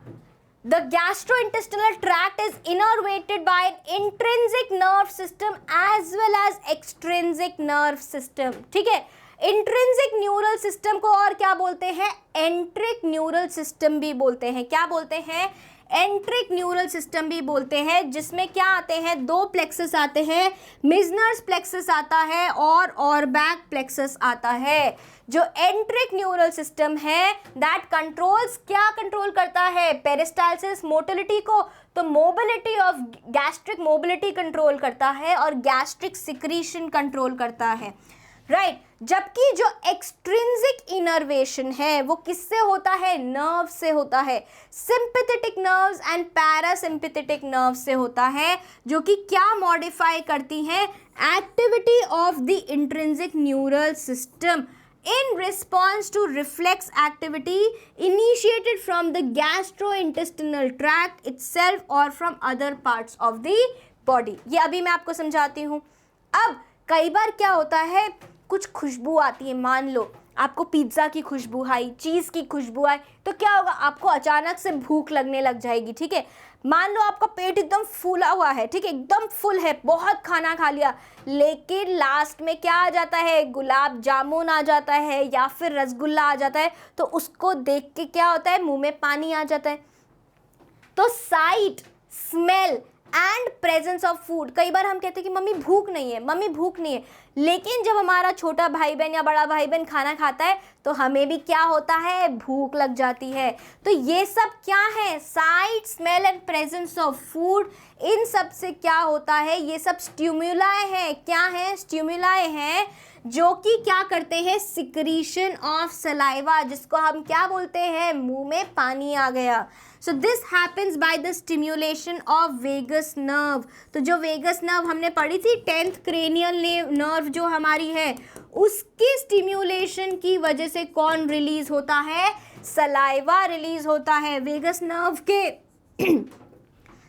the gastrointestinal tract is innervated by an intrinsic nerve system as well as extrinsic nerve system. ठीक है, इंट्रिंसिक न्यूरल सिस्टम को और क्या बोलते हैं, एंट्रिक न्यूरल सिस्टम भी बोलते हैं। क्या बोलते हैं, एंट्रिक न्यूरल सिस्टम भी बोलते हैं, जिसमें क्या आते हैं, 2 प्लेक्सस आते हैं, मिजनर्स प्लेक्सस आता है और बैक प्लेक्सस आता है। जो एंट्रिक न्यूरल सिस्टम है दैट कंट्रोल्स, क्या कंट्रोल करता है, पेरिस्टालसिस, मोटिलिटी को, तो mobility of gastric mobility control करता है और गैस्ट्रिक सिक्रीशन कंट्रोल करता है। राइट। जबकि जो एक्सट्रिंसिक इनर्वेशन है वो किससे होता है? नर्व से होता है, sympathetic nerves and parasympathetic nerve से होता है, जो कि क्या मॉडिफाई करती हैं? Activity of the intrinsic neural system in response to reflex activity initiated from the gastrointestinal tract itself or from other parts of the body। ये अभी मैं आपको समझाती हूँ। अब कई बार क्या होता है, कुछ खुशबू आती है, मान लो आपको पिज्ज़ा की खुशबू आई, चीज़ की खुशबू आई, तो क्या होगा? आपको अचानक से भूख लगने लग जाएगी, ठीक है। मान लो आपका पेट एकदम फूला हुआ है, ठीक है, एकदम फुल है, बहुत खाना खा लिया, लेकिन लास्ट में क्या आ जाता है? गुलाब जामुन आ जाता है या फिर रसगुल्ला आ जाता है, तो उसको देख के क्या होता है? मुंह में पानी आ जाता है। तो site, smell and presence of food, कई बार हम कहते हैं कि मम्मी भूख नहीं है, मम्मी भूख नहीं है, लेकिन जब हमारा छोटा भाई बहन या बड़ा भाई बहन खाना खाता है तो हमें भी क्या होता है? भूख लग जाती है। तो ये सब क्या है? Sight, smell and presence of food, इन सब से क्या होता है? ये सब स्टिमुलाई हैं। क्या है? स्टिमुलाई हैं, जो कि क्या करते हैं? सिक्रीशन ऑफ सलाइवा, जिसको हम क्या बोलते हैं? मुंह में पानी आ गया। So this happens by the stimulation of vagus nerve. तो जो वेगस नर्व हमने पढ़ी थी, 10th क्रेनियल नर्व जो हमारी है, उसकी स्टिम्युलेशन की वजह से कौन रिलीज होता है? सलाइवा रिलीज होता है। वेगस नर्व के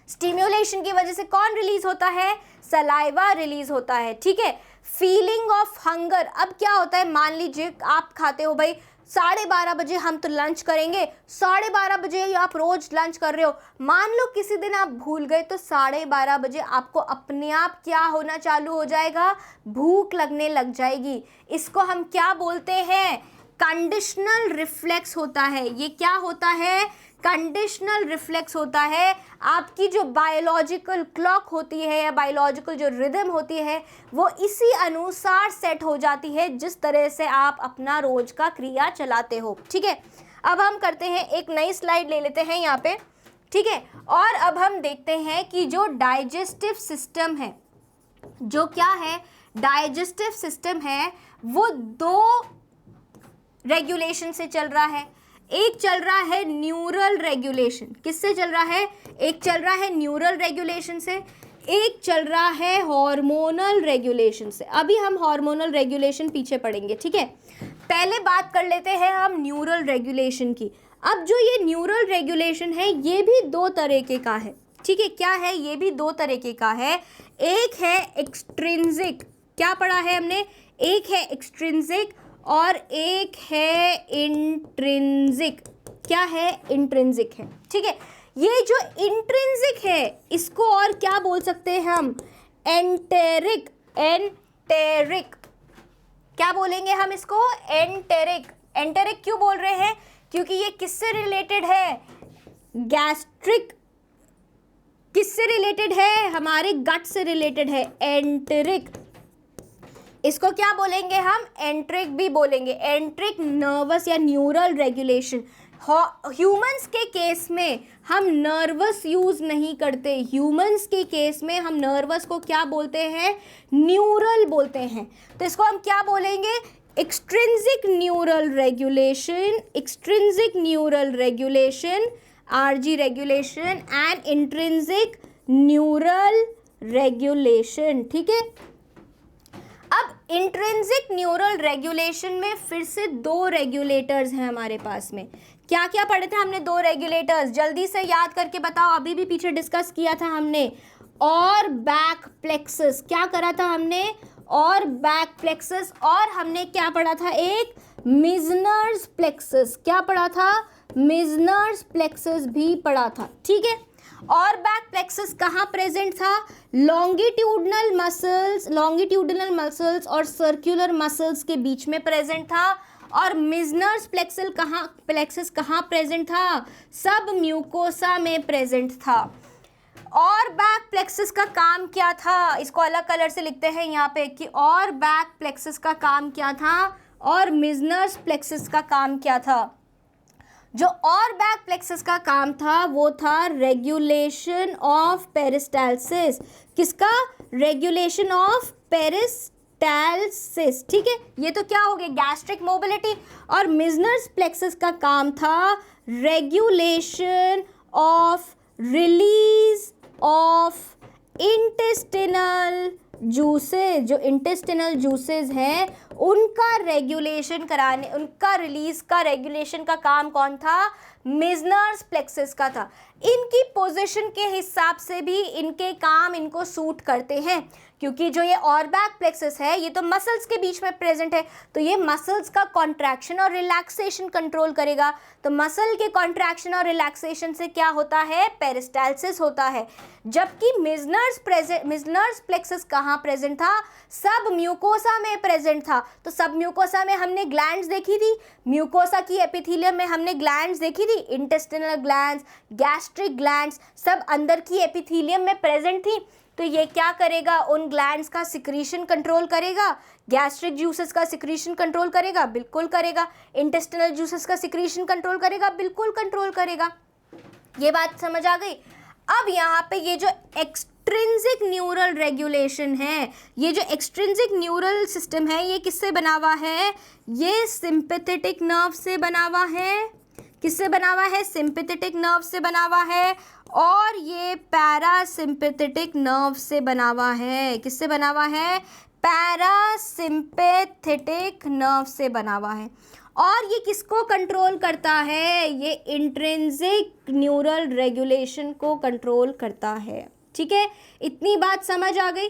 स्टिम्युलेशन की वजह से कौन रिलीज होता है? सलाइवा रिलीज होता है, ठीक है। फीलिंग ऑफ हंगर, अब क्या होता है? मान लीजिए आप खाते हो भाई 12:30 बजे, हम तो लंच करेंगे, 12:30 बजे आप रोज लंच कर रहे हो, मान लो किसी दिन आप भूल गए, तो 12:30 बजे आपको अपने आप क्या होना चालू हो जाएगा? भूख लगने लग जाएगी। इसको हम क्या बोलते हैं? कंडीशनल रिफ्लेक्स होता है। ये क्या होता है? कंडीशनल रिफ्लेक्स होता है। आपकी जो बायोलॉजिकल क्लॉक होती है या बायोलॉजिकल जो रिदम होती है, वो इसी अनुसार सेट हो जाती है जिस तरह से आप अपना रोज का क्रिया चलाते हो, ठीक है। अब हम करते हैं, एक नई स्लाइड ले लेते हैं यहाँ पे, ठीक है। और अब हम देखते हैं कि जो डाइजेस्टिव सिस्टम है, जो क्या है? डाइजेस्टिव सिस्टम है, वो 2 रेगुलेशन से चल रहा है। एक चल रहा है न्यूरल रेगुलेशन, किससे चल रहा है? एक चल रहा है न्यूरल रेगुलेशन से, एक चल रहा है हार्मोनल रेगुलेशन से। अभी हम हार्मोनल रेगुलेशन पीछे पढ़ेंगे, ठीक है। पहले बात कर लेते हैं हम न्यूरल रेगुलेशन की। अब जो ये न्यूरल रेगुलेशन है, ये भी 2 तरीके का है, ठीक है। क्या है? ये भी 2 तरीके का है। एक है एक्सट्रिंसिक, क्या पढ़ा है हमने? एक है एक्सट्रिंसिक और एक है इंट्रिंसिक। क्या है? इंट्रिंसिक है, ठीक है। ये जो इंट्रिंसिक है, इसको और क्या बोल सकते हैं हम? एंटेरिक। एंटेरिक क्या बोलेंगे हम इसको? एंटेरिक। एंटेरिक क्यों बोल रहे हैं? क्योंकि ये किससे रिलेटेड है? गैस्ट्रिक। किससे रिलेटेड है? हमारे गट से रिलेटेड है। एंटेरिक, इसको क्या बोलेंगे हम? एंट्रिक भी बोलेंगे। एंट्रिक नर्वस या न्यूरल रेगुलेशन। ह्यूमंस के केस में हम नर्वस यूज नहीं करते। ह्यूमंस के केस में हम नर्वस को क्या बोलते हैं? न्यूरल बोलते हैं। तो इसको हम क्या बोलेंगे? Extrinsic neural regulation, extrinsic neural regulation, R G regulation and intrinsic neural regulation, ठीक है। अब इंट्रिंसिक न्यूरल रेगुलेशन में फिर से 2 रेगुलेटर्स हैं हमारे पास में। क्या क्या पढ़े थे हमने? 2 रेगुलेटर्स, जल्दी से याद करके बताओ। अभी भी पीछे डिस्कस किया था हमने। और बैक प्लेक्सस, क्या करा था हमने? और बैक प्लेक्सस। और हमने क्या पढ़ा था? एक मिजनर्स प्लेक्सस। क्या पढ़ा था? मिजनर्स प्लेक्सस भी पढ़ा था, ठीक है। और बैक प्लेक्सस कहाँ प्रेजेंट था? लॉन्गिट्यूडनल मसल्स और सर्कुलर मसल्स के बीच में प्रेजेंट था। और मिजनर्स प्लेक्सस कहाँ प्रेजेंट था? सब म्यूकोसा में प्रेजेंट था। और बैक प्लेक्सस का काम क्या था? इसको अलग कलर से लिखते हैं यहाँ पे कि और बैक प्लेक्सस का काम क्या था और मिजनर्स प्लेक्सस का काम क्या था। जो और बैक प्लेक्सस का काम था वो था रेगुलेशन ऑफ पेरिस्टाल्सिस। किसका? Regulation of peristalsis. पेरिस्टालसिस, ठीक है, ये तो क्या हो गया, गैस्ट्रिक मोबिलिटी। और मिजनर्स प्लेक्सस का काम था regulation of release of intestinal juices, जो इंटेस्टिनल जूसेस हैं उनका रेगुलेशन कराने, उनका रिलीज का रेगुलेशन का काम कौन था, मिजनर्स प्लेक्सस का था। इनकी पोजीशन के हिसाब से भी इनके काम इनको सूट करते हैं, क्योंकि जो ये ऑरबैक प्लेक्सस है ये तो मसल्स के बीच में प्रेजेंट है, तो ये मसल्स का कॉन्ट्रैक्शन और रिलैक्सेशन कंट्रोल करेगा। तो मसल के कॉन्ट्रैक्शन और रिलैक्सेशन से क्या होता है, पेरिस्टालसिस होता है। जबकि मिजनर्स प्लेक्सस कहाँ प्रेजेंट था, सब म्यूकोसा में प्रेजेंट था। तो सब म्यूकोसा में हमने ग्लैंड्स देखी थी, म्यूकोसा की एपिथेलियम में हमने ग्लैंड्स देखी थी, इंटेस्टिनल ग्लैंड्स, गैस्ट्रिक ग्लैंड्स, सब अंदर की एपिथेलियम में प्रेजेंट थी। तो ये क्या करेगा, उन ग्लैंड्स का सिक्रीशन कंट्रोल करेगा, गैस्ट्रिक जूसेस का सिक्रीशन कंट्रोल करेगा, बिल्कुल करेगा, इंटेस्टिनल जूसेस का सिक्रीशन कंट्रोल करेगा, बिल्कुल कंट्रोल करेगा। ये बात समझ आ गई। अब यहाँ पे ये जो एक्सट्रिंसिक न्यूरल रेगुलेशन है, ये जो एक्सट्रिंसिक न्यूरल सिस्टम है, ये किससे बना हुआ है, ये सिंपैथेटिक नर्व से बना हुआ है। किससे बना हुआ है, सिंपैथेटिक नर्व से बना हुआ है। और ये पैरासिम्पैथेटिक नर्व से बना हुआ है। किससे बना हुआ है, पैरासिम्पैथेटिक नर्व से बना हुआ है। और ये किसको कंट्रोल करता है, ये इंट्रिंसिक न्यूरल रेगुलेशन को कंट्रोल करता है। ठीक है, इतनी बात समझ आ गई,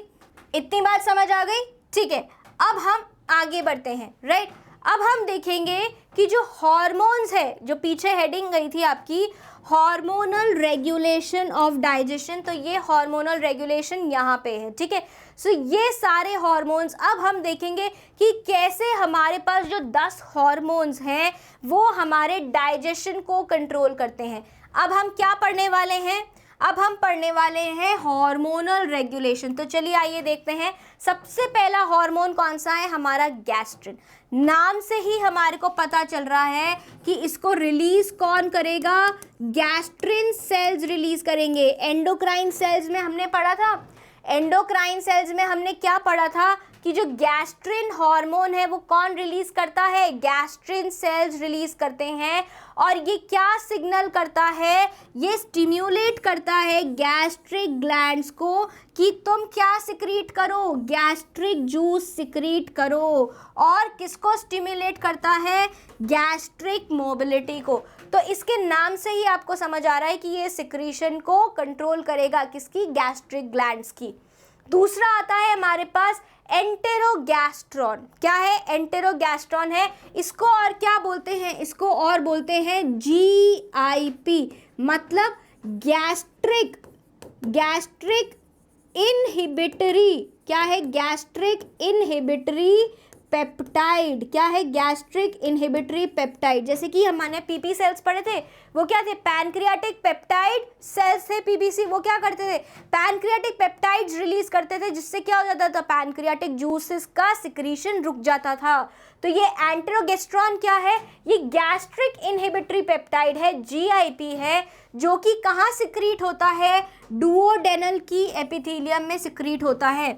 इतनी बात समझ आ गई। ठीक है, अब हम आगे बढ़ते हैं, राइट। अब हम देखेंगे कि जो हॉर्मोन्स है, जो पीछे हेडिंग गई थी आपकी, हार्मोनल रेगुलेशन ऑफ डाइजेशन, तो ये हार्मोनल रेगुलेशन यहाँ पे है। ठीक है, सो ये सारे हार्मोन्स अब हम देखेंगे कि कैसे हमारे पास जो 10 हार्मोन्स हैं वो हमारे डाइजेशन को कंट्रोल करते हैं। अब हम क्या पढ़ने वाले हैं, अब हम पढ़ने वाले हैं हार्मोनल रेगुलेशन। तो चलिए आइए देखते हैं। सबसे पहला हार्मोन कौन सा है, हमारा गैस्ट्रिन। नाम से ही हमारे को पता चल रहा है कि इसको रिलीज कौन करेगा, गैस्ट्रिन सेल्स रिलीज करेंगे। एंडोक्राइन सेल्स में हमने पढ़ा था, एंडोक्राइन सेल्स में हमने क्या पढ़ा था कि जो गैस्ट्रिन हार्मोन है वो कौन रिलीज करता है, गैस्ट्रिन सेल्स रिलीज करते हैं। और ये क्या सिग्नल करता है, ये स्टिम्युलेट करता है गैस्ट्रिक ग्लैंड्स को कि तुम क्या सिक्रीट करो, गैस्ट्रिक जूस सिक्रीट करो। और किसको स्टिम्युलेट करता है, गैस्ट्रिक मोबिलिटी को। तो इसके नाम से ही आपको समझ आ रहा है कि ये सिक्रीशन को कंट्रोल करेगा, किसकी, गैस्ट्रिक ग्लैंड्स की। दूसरा आता है हमारे पास एंटेरोगैस्ट्रॉन। क्या है, एंटेरोगैस्ट्रॉन है। इसको और क्या बोलते हैं, इसको और बोलते हैं GIP, मतलब गैस्ट्रिक इनहिबिटरी। क्या है, गैस्ट्रिक इनहिबिटरी पेप्टाइड। क्या है, गैस्ट्रिक इनहिबिटरी पेप्टाइड। जैसे कि हमने पीपी सेल्स पढ़े थे, वो क्या थे, पैनक्रियाटिक पेप्टाइड सेल्स थे। पीबीसी वो क्या करते थे, पैनक्रियाटिक पेप्टाइड्स रिलीज करते थे, जिससे क्या हो जाता था, पैनक्रियाटिक जूसेस का सिक्रीशन रुक जाता था। तो ये एंटेरोगेस्ट्रॉन क्या है, ये गैस्ट्रिक इनहिबिटरी पेप्टाइड है, GIP है, जो कि कहाँ सिक्रीट होता है, डुओडेनल की एपिथेलियम में सिक्रीट होता है।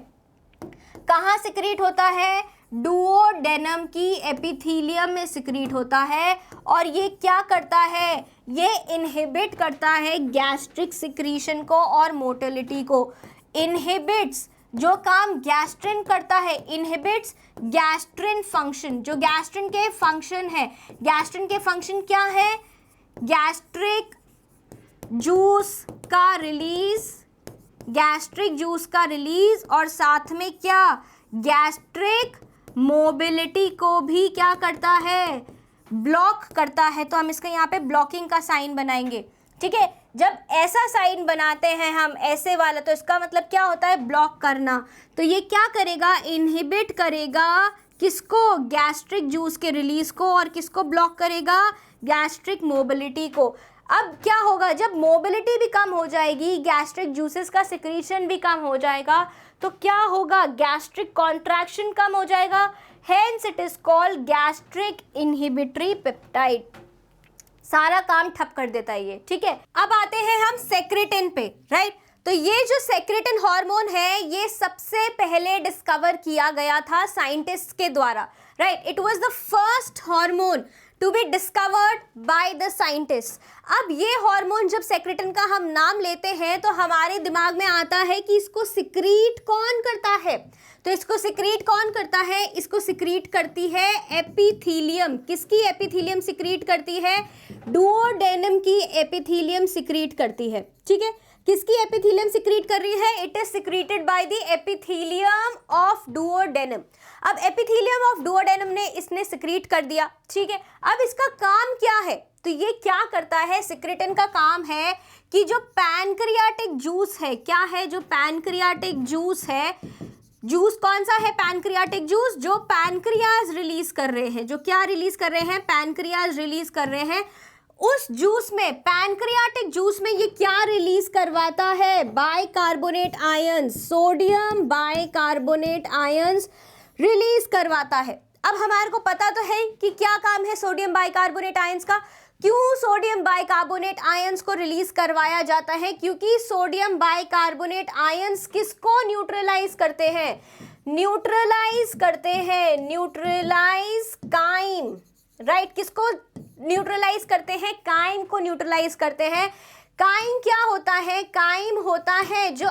कहाँ सिक्रीट होता है, डुओडेनम की एपिथेलियम में सिक्रीट होता है। और ये क्या करता है, ये इनहिबिट करता है गैस्ट्रिक सिक्रीशन को और मोटिलिटी को। इनहिबिट्स, जो काम गैस्ट्रिन करता है, इनहिबिट्स गैस्ट्रिन फंक्शन। जो गैस्ट्रिन के फंक्शन है, गैस्ट्रिन के फंक्शन क्या है, गैस्ट्रिक जूस का रिलीज, गैस्ट्रिक जूस का रिलीज, और साथ में क्या, गैस्ट्रिक मोबिलिटी को भी क्या करता है, ब्लॉक करता है। तो हम इसका यहाँ पे ब्लॉकिंग का साइन बनाएंगे। ठीक है, जब ऐसा साइन बनाते हैं हम, ऐसे वाला, तो इसका मतलब क्या होता है, ब्लॉक करना। तो ये क्या करेगा, इनहिबिट करेगा किसको, गैस्ट्रिक जूस के रिलीज को, और किसको ब्लॉक करेगा, गैस्ट्रिक मोबिलिटी को। अब क्या होगा, जब मोबिलिटी भी कम हो जाएगी, गैस्ट्रिक जूसेस का सिक्रीशन भी कम हो जाएगा, तो क्या होगा, गैस्ट्रिक कॉन्ट्रैक्शन कम हो जाएगा। Hence it is called gastric inhibitory peptide. सारा काम ठप कर देता है ये। ठीक है, अब आते हैं हम सेक्रेटिन पे, राइट। तो ये जो सेक्रेटिन हार्मोन है ये सबसे पहले डिस्कवर किया गया था साइंटिस्ट के द्वारा, right. It was the first hormone to be discovered by the scientist. अब ये हार्मोन जब सेक्रेटिन का हम नाम लेते हैं तो हमारे दिमाग में आता है कि इसको सिक्रीट कौन करता है। तो इसको सिक्रीट कौन करता है? इसको सिक्रीट करती है एपिथीलियम। किसकी एपिथीलियम सिक्रीट करती है? डुओडेनम की एपिथीलियम सिक्रीट करती है, ठीक है। किसकी एपिथीलियम सिक्रीट कर रही है? It is secreted by the epithelium of duodenum. अब एपिथीलियम ऑफ डुओडेनम ने इसने सिक्रीट कर दिया, ठीक है। अब इसका काम क्या है? तो ये क्या करता है? सिक्रेटिन का काम है कि जो पैनक्रियाटिक जूस है, क्या है जो पैनक्रियाटिक जूस है, जूस कौन सा है? पैनक्रियाटिक जूस, जो पैनक्रियाज रिलीज कर रहे हैं, जो क्या रिलीज कर रहे हैं? पैनक्रियाज रिलीज कर रहे हैं। उस जूस में, पैनक्रियाटिक जूस में ये क्या रिलीज करवाता है? Bicarbonate ions, sodium bicarbonate ions release करवाता है। अब हमारे को पता तो है कि क्या काम है सोडियम बाइकार्बोनेट आयंस का। क्यों सोडियम बाइकार्बोनेट आयंस को रिलीज करवाया जाता है? क्योंकि सोडियम बाइकार्बोनेट आयंस किसको न्यूट्रलाइज करते हैं? न्यूट्रलाइज करते हैं, न्यूट्रलाइज काइम, राइट। किसको न्यूट्रलाइज करते हैं? काइम को न्यूट्रलाइज करते हैं। काइम क्या होता है? काइम होता है जो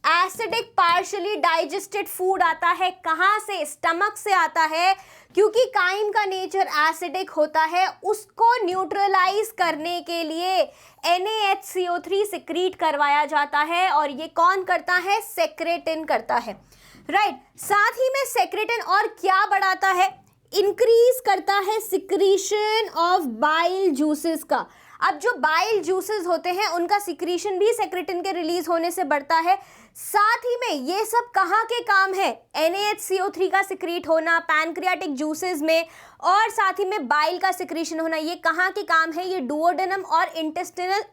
एसिडिक पार्शियली डाइजेस्टेड फूड आता है। कहाँ से? स्टमक से आता है। क्योंकि काइम का नेचर एसिडिक होता है, उसको न्यूट्रलाइज करने के लिए NaHCO3 सिक्रीट करवाया जाता है। और ये कौन करता है? सेक्रेटिन करता है, राइट। साथ ही में सेक्रेटिन और क्या बढ़ाता है? इंक्रीज करता है सिक्रीशन ऑफ बाइल जूसेस का। अब जो बाइल जूसेस होते हैं उनका सिक्रीशन भी सेक्रेटिन के रिलीज होने से बढ़ता है। साथ ही में ये सब कहाँ के काम है? NaHCO3 का सिक्रीट होना पैनक्रियाटिक जूसेस में, और साथ ही में बाइल का सिक्रीशन होना, ये कहाँ के काम है? ये डुओडेनम और इंटेस्टिनल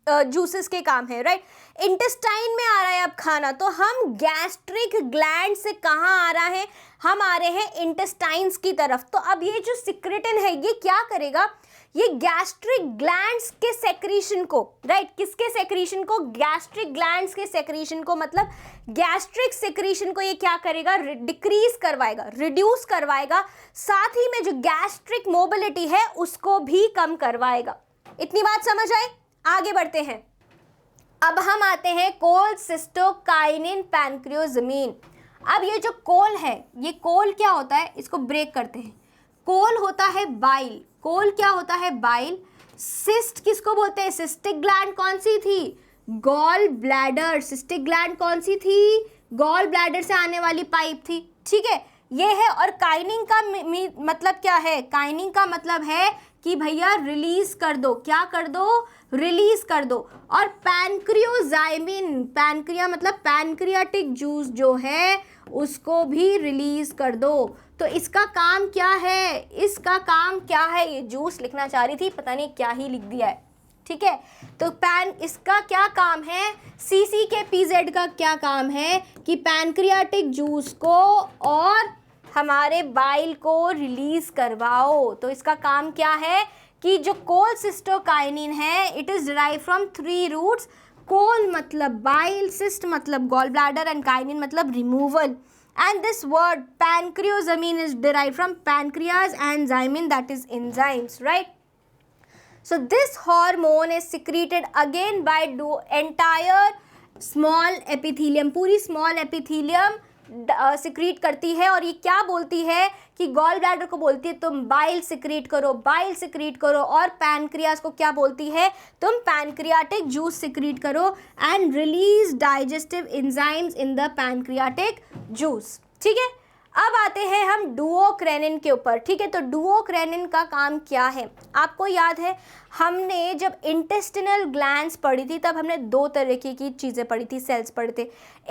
जूसेस के काम है, राइट। इंटेस्टाइन में आ रहा है अब खाना, तो हम गैस्ट्रिक ग्लैंड से कहाँ आ रहा है? हम आ रहे हैं इंटेस्टाइन्स की तरफ। तो अब ये जो सिक्रेटिन है ये क्या करेगा? ये गैस्ट्रिक ग्लैंड्स के सेक्रीशन को, राइट, किसके सेक्रीशन को? गैस्ट्रिक ग्लैंड्स के सेक्रीशन को, मतलब गैस्ट्रिक सेक्रीशन को ये क्या करेगा? डिक्रीज करवाएगा, रिड्यूस करवाएगा। साथ ही में जो गैस्ट्रिक मोबिलिटी है उसको भी कम करवाएगा। इतनी बात समझ आई? आगे बढ़ते हैं। अब हम आते हैं कोलसिस्टोकाइनिन पैनक्रियोजमीन। अब ये जो कोल है, ये कोल क्या होता है? इसको ब्रेक करते हैं। कोल होता है बाइल। कोल क्या होता है? बाइल। सिस्ट किसको बोलते हैं? सिस्टिक ग्लैंड कौन सी थी? Gall bladder. सिस्टिक ग्लैंड कौन सी थी? गॉल ब्लैडर से आने वाली पाइप थी, ठीक है, ये है। और काइनिंग का मतलब क्या है? काइनिंग का मतलब है कि भैया रिलीज कर दो। क्या कर दो? रिलीज कर दो। और पैनक्रियोजाइमिन, पैनक्रिया मतलब पैनक्रियाटिक जूस जो है उसको भी रिलीज कर दो। तो इसका काम क्या है? इसका काम क्या है? ये जूस लिखना चाह रही थी, पता नहीं क्या ही लिख दिया है, ठीक है। तो इसका क्या काम है? CCK-PZ का क्या काम है कि पैनक्रियाटिक जूस को और हमारे बाइल को रिलीज करवाओ। तो इसका काम क्या है कि जो कोलसिस्टोकाइनिन है, it is derive from 3 roots. Chole मतलब बाइल, सिस्ट मतलब गॉल ब्लैडर, एंड काइनिन मतलब removal. And this word pancreosamine is derived from pancreas and zymin, that is enzymes, right? So this hormone is secreted again by entire small epithelium. पूरी small epithelium secrete करती है। और ये क्या बोलती है कि गॉल ब्लैडर को बोलती है तुम बाइल सिक्रीट करो, बाइल सिक्रीट करो। और पैनक्रियास को क्या बोलती है? तुम पैनक्रियाटिक जूस सिक्रीट करो and release digestive enzymes in the pancreatic juice, ठीक है। अब आते हैं हम डुओक्रेनिन के ऊपर, ठीक है। तो डुओक्रेनिन का काम क्या है? आपको याद है हमने जब इंटेस्टिनल ग्लैंड्स पढ़ी थी तब हमने 2 तरीके की चीज़ें पढ़ी थी, सेल्स पढ़े थे।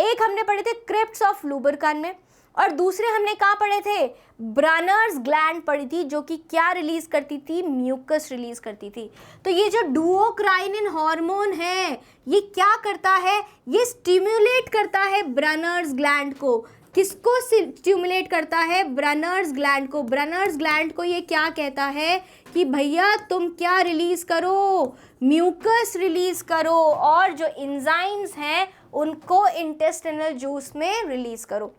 एक हमने पढ़े थे क्रिप्ट्स ऑफ लुब्रिकन में, और दूसरे हमने कहाँ पढ़े थे? ब्रनर्स ग्लैंड पढ़ी थी, जो कि क्या रिलीज करती थी? म्यूकस रिलीज करती थी। तो ये जो डुओक्राइनिन हार्मोन है ये क्या करता है? ये स्टिम्युलेट करता है ब्रनर्स ग्लैंड को। किसको स्टिमुलेट करता है? ब्रनर्स ग्लैंड को। ब्रनर्स ग्लैंड को ये क्या कहता है कि भैया तुम क्या रिलीज करो? म्यूकस रिलीज करो, और जो एंजाइम्स हैं उनको इंटेस्टिनल जूस में रिलीज करो।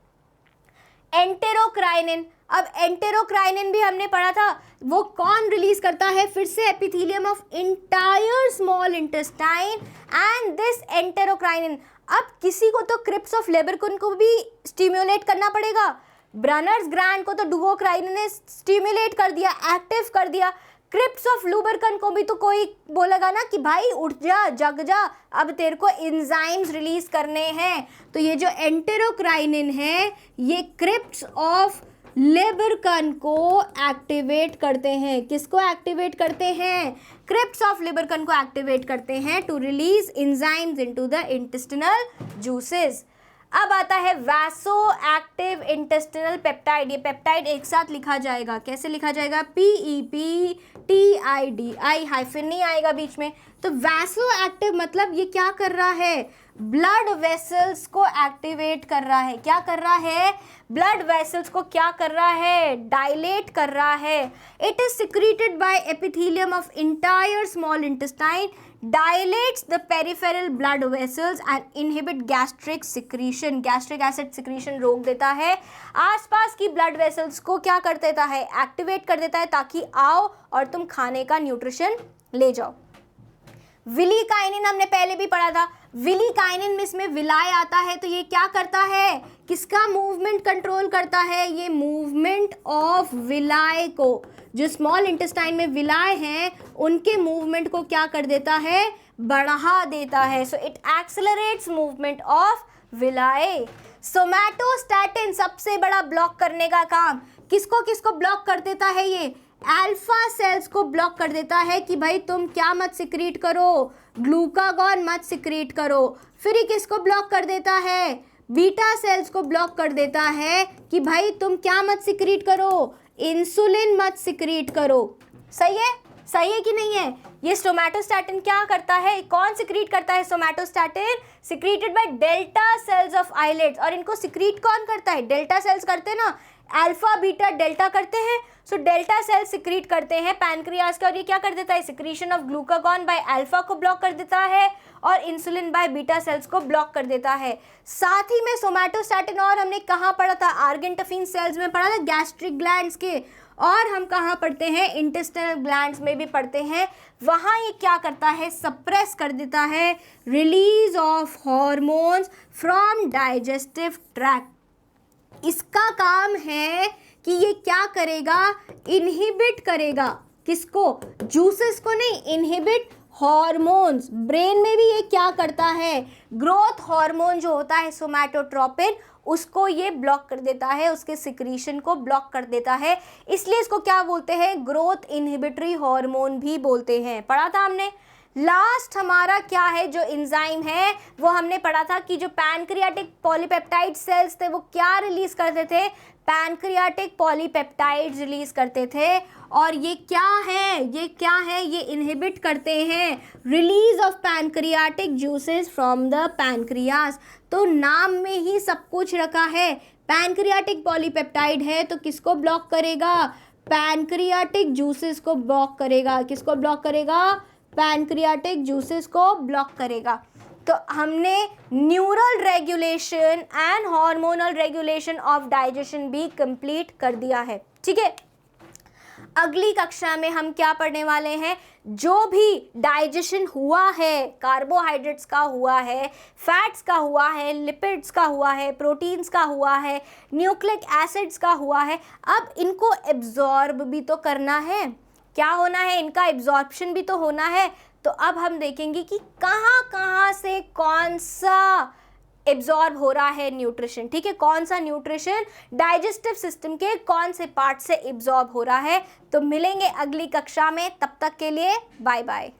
एंटेरोक्राइनिन, अब एंटेरोक्राइनिन भी हमने पढ़ा था, वो कौन रिलीज करता है? फिर से epithelium of entire small intestine and this enterocrinin. अब किसी को तो क्रिप्स ऑफ लेबरकन को भी स्टिम्युलेट करना पड़ेगा। ब्रनर्स ग्लैंड को तो डुओक्राइनिन ने स्टिम्युलेट कर दिया, एक्टिव कर दिया। क्रिप्स ऑफ लुबरकन को भी तो कोई बोलेगा ना कि भाई उठ जा, जग जा, अब तेरे को एंजाइम्स रिलीज करने हैं। तो ये जो एंटेरोक्राइनिन है ये क्रिप्स ऑफ लिबरकन को एक्टिवेट करते हैं। किसको एक्टिवेट करते हैं? क्रिप्स ऑफ लिबरकन को एक्टिवेट करते हैं to release enzymes into the intestinal juices. अब आता है वैसो एक्टिव इंटेस्टिनल पेप्टाइड। ये पेप्टाइड एक साथ लिखा जाएगा, कैसे लिखा जाएगा? PEPTIDI, हाइफन नहीं आएगा बीच में। तो वैसो एक्टिव मतलब ये क्या कर रहा है? ब्लड वेसल्स को एक्टिवेट कर रहा है। क्या कर रहा है? ब्लड वेसल्स को क्या कर रहा है? डायलेट कर रहा है। It is secreted by epithelium of entire small intestine, dilates the peripheral blood vessels and inhibit gastric secretion। gastric acid secretion रोक देता है। आसपास की ब्लड वेसल्स को क्या कर देता है? एक्टिवेट कर देता है, ताकि आओ और तुम खाने का न्यूट्रिशन ले जाओ। विलिकाइनिन हमने पहले भी पढ़ा था। विलिकाइनिन में इसमें विलाय आता है, तो ये क्या करता है? किसका मूवमेंट कंट्रोल करता है? ये मूवमेंट ऑफ विलाय को, जो स्मॉल इंटेस्टाइन में विलाय हैं उनके मूवमेंट को क्या कर देता है? बढ़ा देता है। So it accelerates movement of विलाय। Somatostatin सबसे बड़ा ब्लॉक करने का काम, किसको किसको ब्लॉक कर देता है? ये अल्फा सेल्स को ब्लॉक कर देता है कि भाई तुम क्या मत सिक्रीट करो? ग्लूकागॉन मत सिक्रीट करो। फिर ये किसको ब्लॉक कर देता है? बीटा सेल्स को ब्लॉक कर देता है कि भाई तुम क्या मत सिक्रीट करो? इंसुलिन मत सिक्रीट करो। सही है? सही है कि नहीं है? ये सोमैटोस्टैटिन क्या करता है? कौन सिक्रीट करता है somatostatin? Secreted by delta cells of islets. और इनको सिक्रीट कौन करता है? डेल्टा सेल्स करते हैं ना, अल्फा बीटा डेल्टा करते हैं। सो डेल्टा सेल सिक्रीट करते हैं पैनक्रियाज के, और ये क्या कर देता है? Secretion of glucagon by alpha को ब्लॉक कर देता है और इंसुलिन बाय बीटा सेल्स को ब्लॉक कर देता है। साथ ही में सोमैटोस्टैटिन और हमने कहाँ पढ़ा था? आर्गेंटोफिन सेल्स में पढ़ा था, गैस्ट्रिक ग्लैंड्स के। और हम कहाँ पढ़ते हैं? इंटेस्टिनल ग्लैंड्स में भी पढ़ते हैं। वहाँ ये क्या करता है? सप्रेस कर देता है release of hormones from digestive tract. इसका काम है कि ये क्या करेगा? इनहिबिट करेगा। किसको? जूसेस को नहीं, इनहिबिट हार्मोन्स। ब्रेन में भी ये क्या करता है? ग्रोथ हार्मोन जो होता है सोमैटोट्रोपिन, उसको ये ब्लॉक कर देता है, उसके सिक्रीशन को ब्लॉक कर देता है। इसलिए इसको क्या बोलते हैं? ग्रोथ इनहिबिटरी हार्मोन भी बोलते हैं। पढ़ा था हमने। लास्ट हमारा क्या है? जो एंजाइम है वो हमने पढ़ा था कि जो पैनक्रियाटिक पॉलीपेप्टाइड सेल्स थे वो क्या रिलीज करते थे? पैनक्रियाटिक पॉलीपेप्टाइड्स रिलीज करते थे। और ये क्या है? ये क्या है? ये इनहिबिट करते हैं release of pancreatic juices from the pancreas. तो नाम में ही सब कुछ रखा है। पैनक्रियाटिक पॉलीपेप्टाइड है तो किसको ब्लॉक करेगा? पैनक्रियाटिक जूसेस को ब्लॉक करेगा। किसको ब्लॉक करेगा? पैनक्रियाटिक जूसेस को ब्लॉक करेगा। तो हमने neural regulation and hormonal regulation of digestion भी कंप्लीट कर दिया है। ठीक है, अगली कक्षा में हम क्या पढ़ने वाले हैं? जो भी डाइजेशन हुआ है, कार्बोहाइड्रेट्स का हुआ है, फैट्स का हुआ है, लिपिड्स का हुआ है, प्रोटीन्स का हुआ है, न्यूक्लिक एसिड्स का हुआ है, अब इनको एब्जॉर्ब भी तो करना है। क्या होना है? इनका एब्जॉर्प्शन भी तो होना है। तो अब हम देखेंगे कि कहाँ कहाँ से कौन सा एब्जॉर्ब हो रहा है न्यूट्रिशन। ठीक है, कौन सा न्यूट्रिशन डाइजेस्टिव सिस्टम के कौन से पार्ट से एब्जॉर्ब हो रहा है। तो मिलेंगे अगली कक्षा में, तब तक के लिए बाय बाय।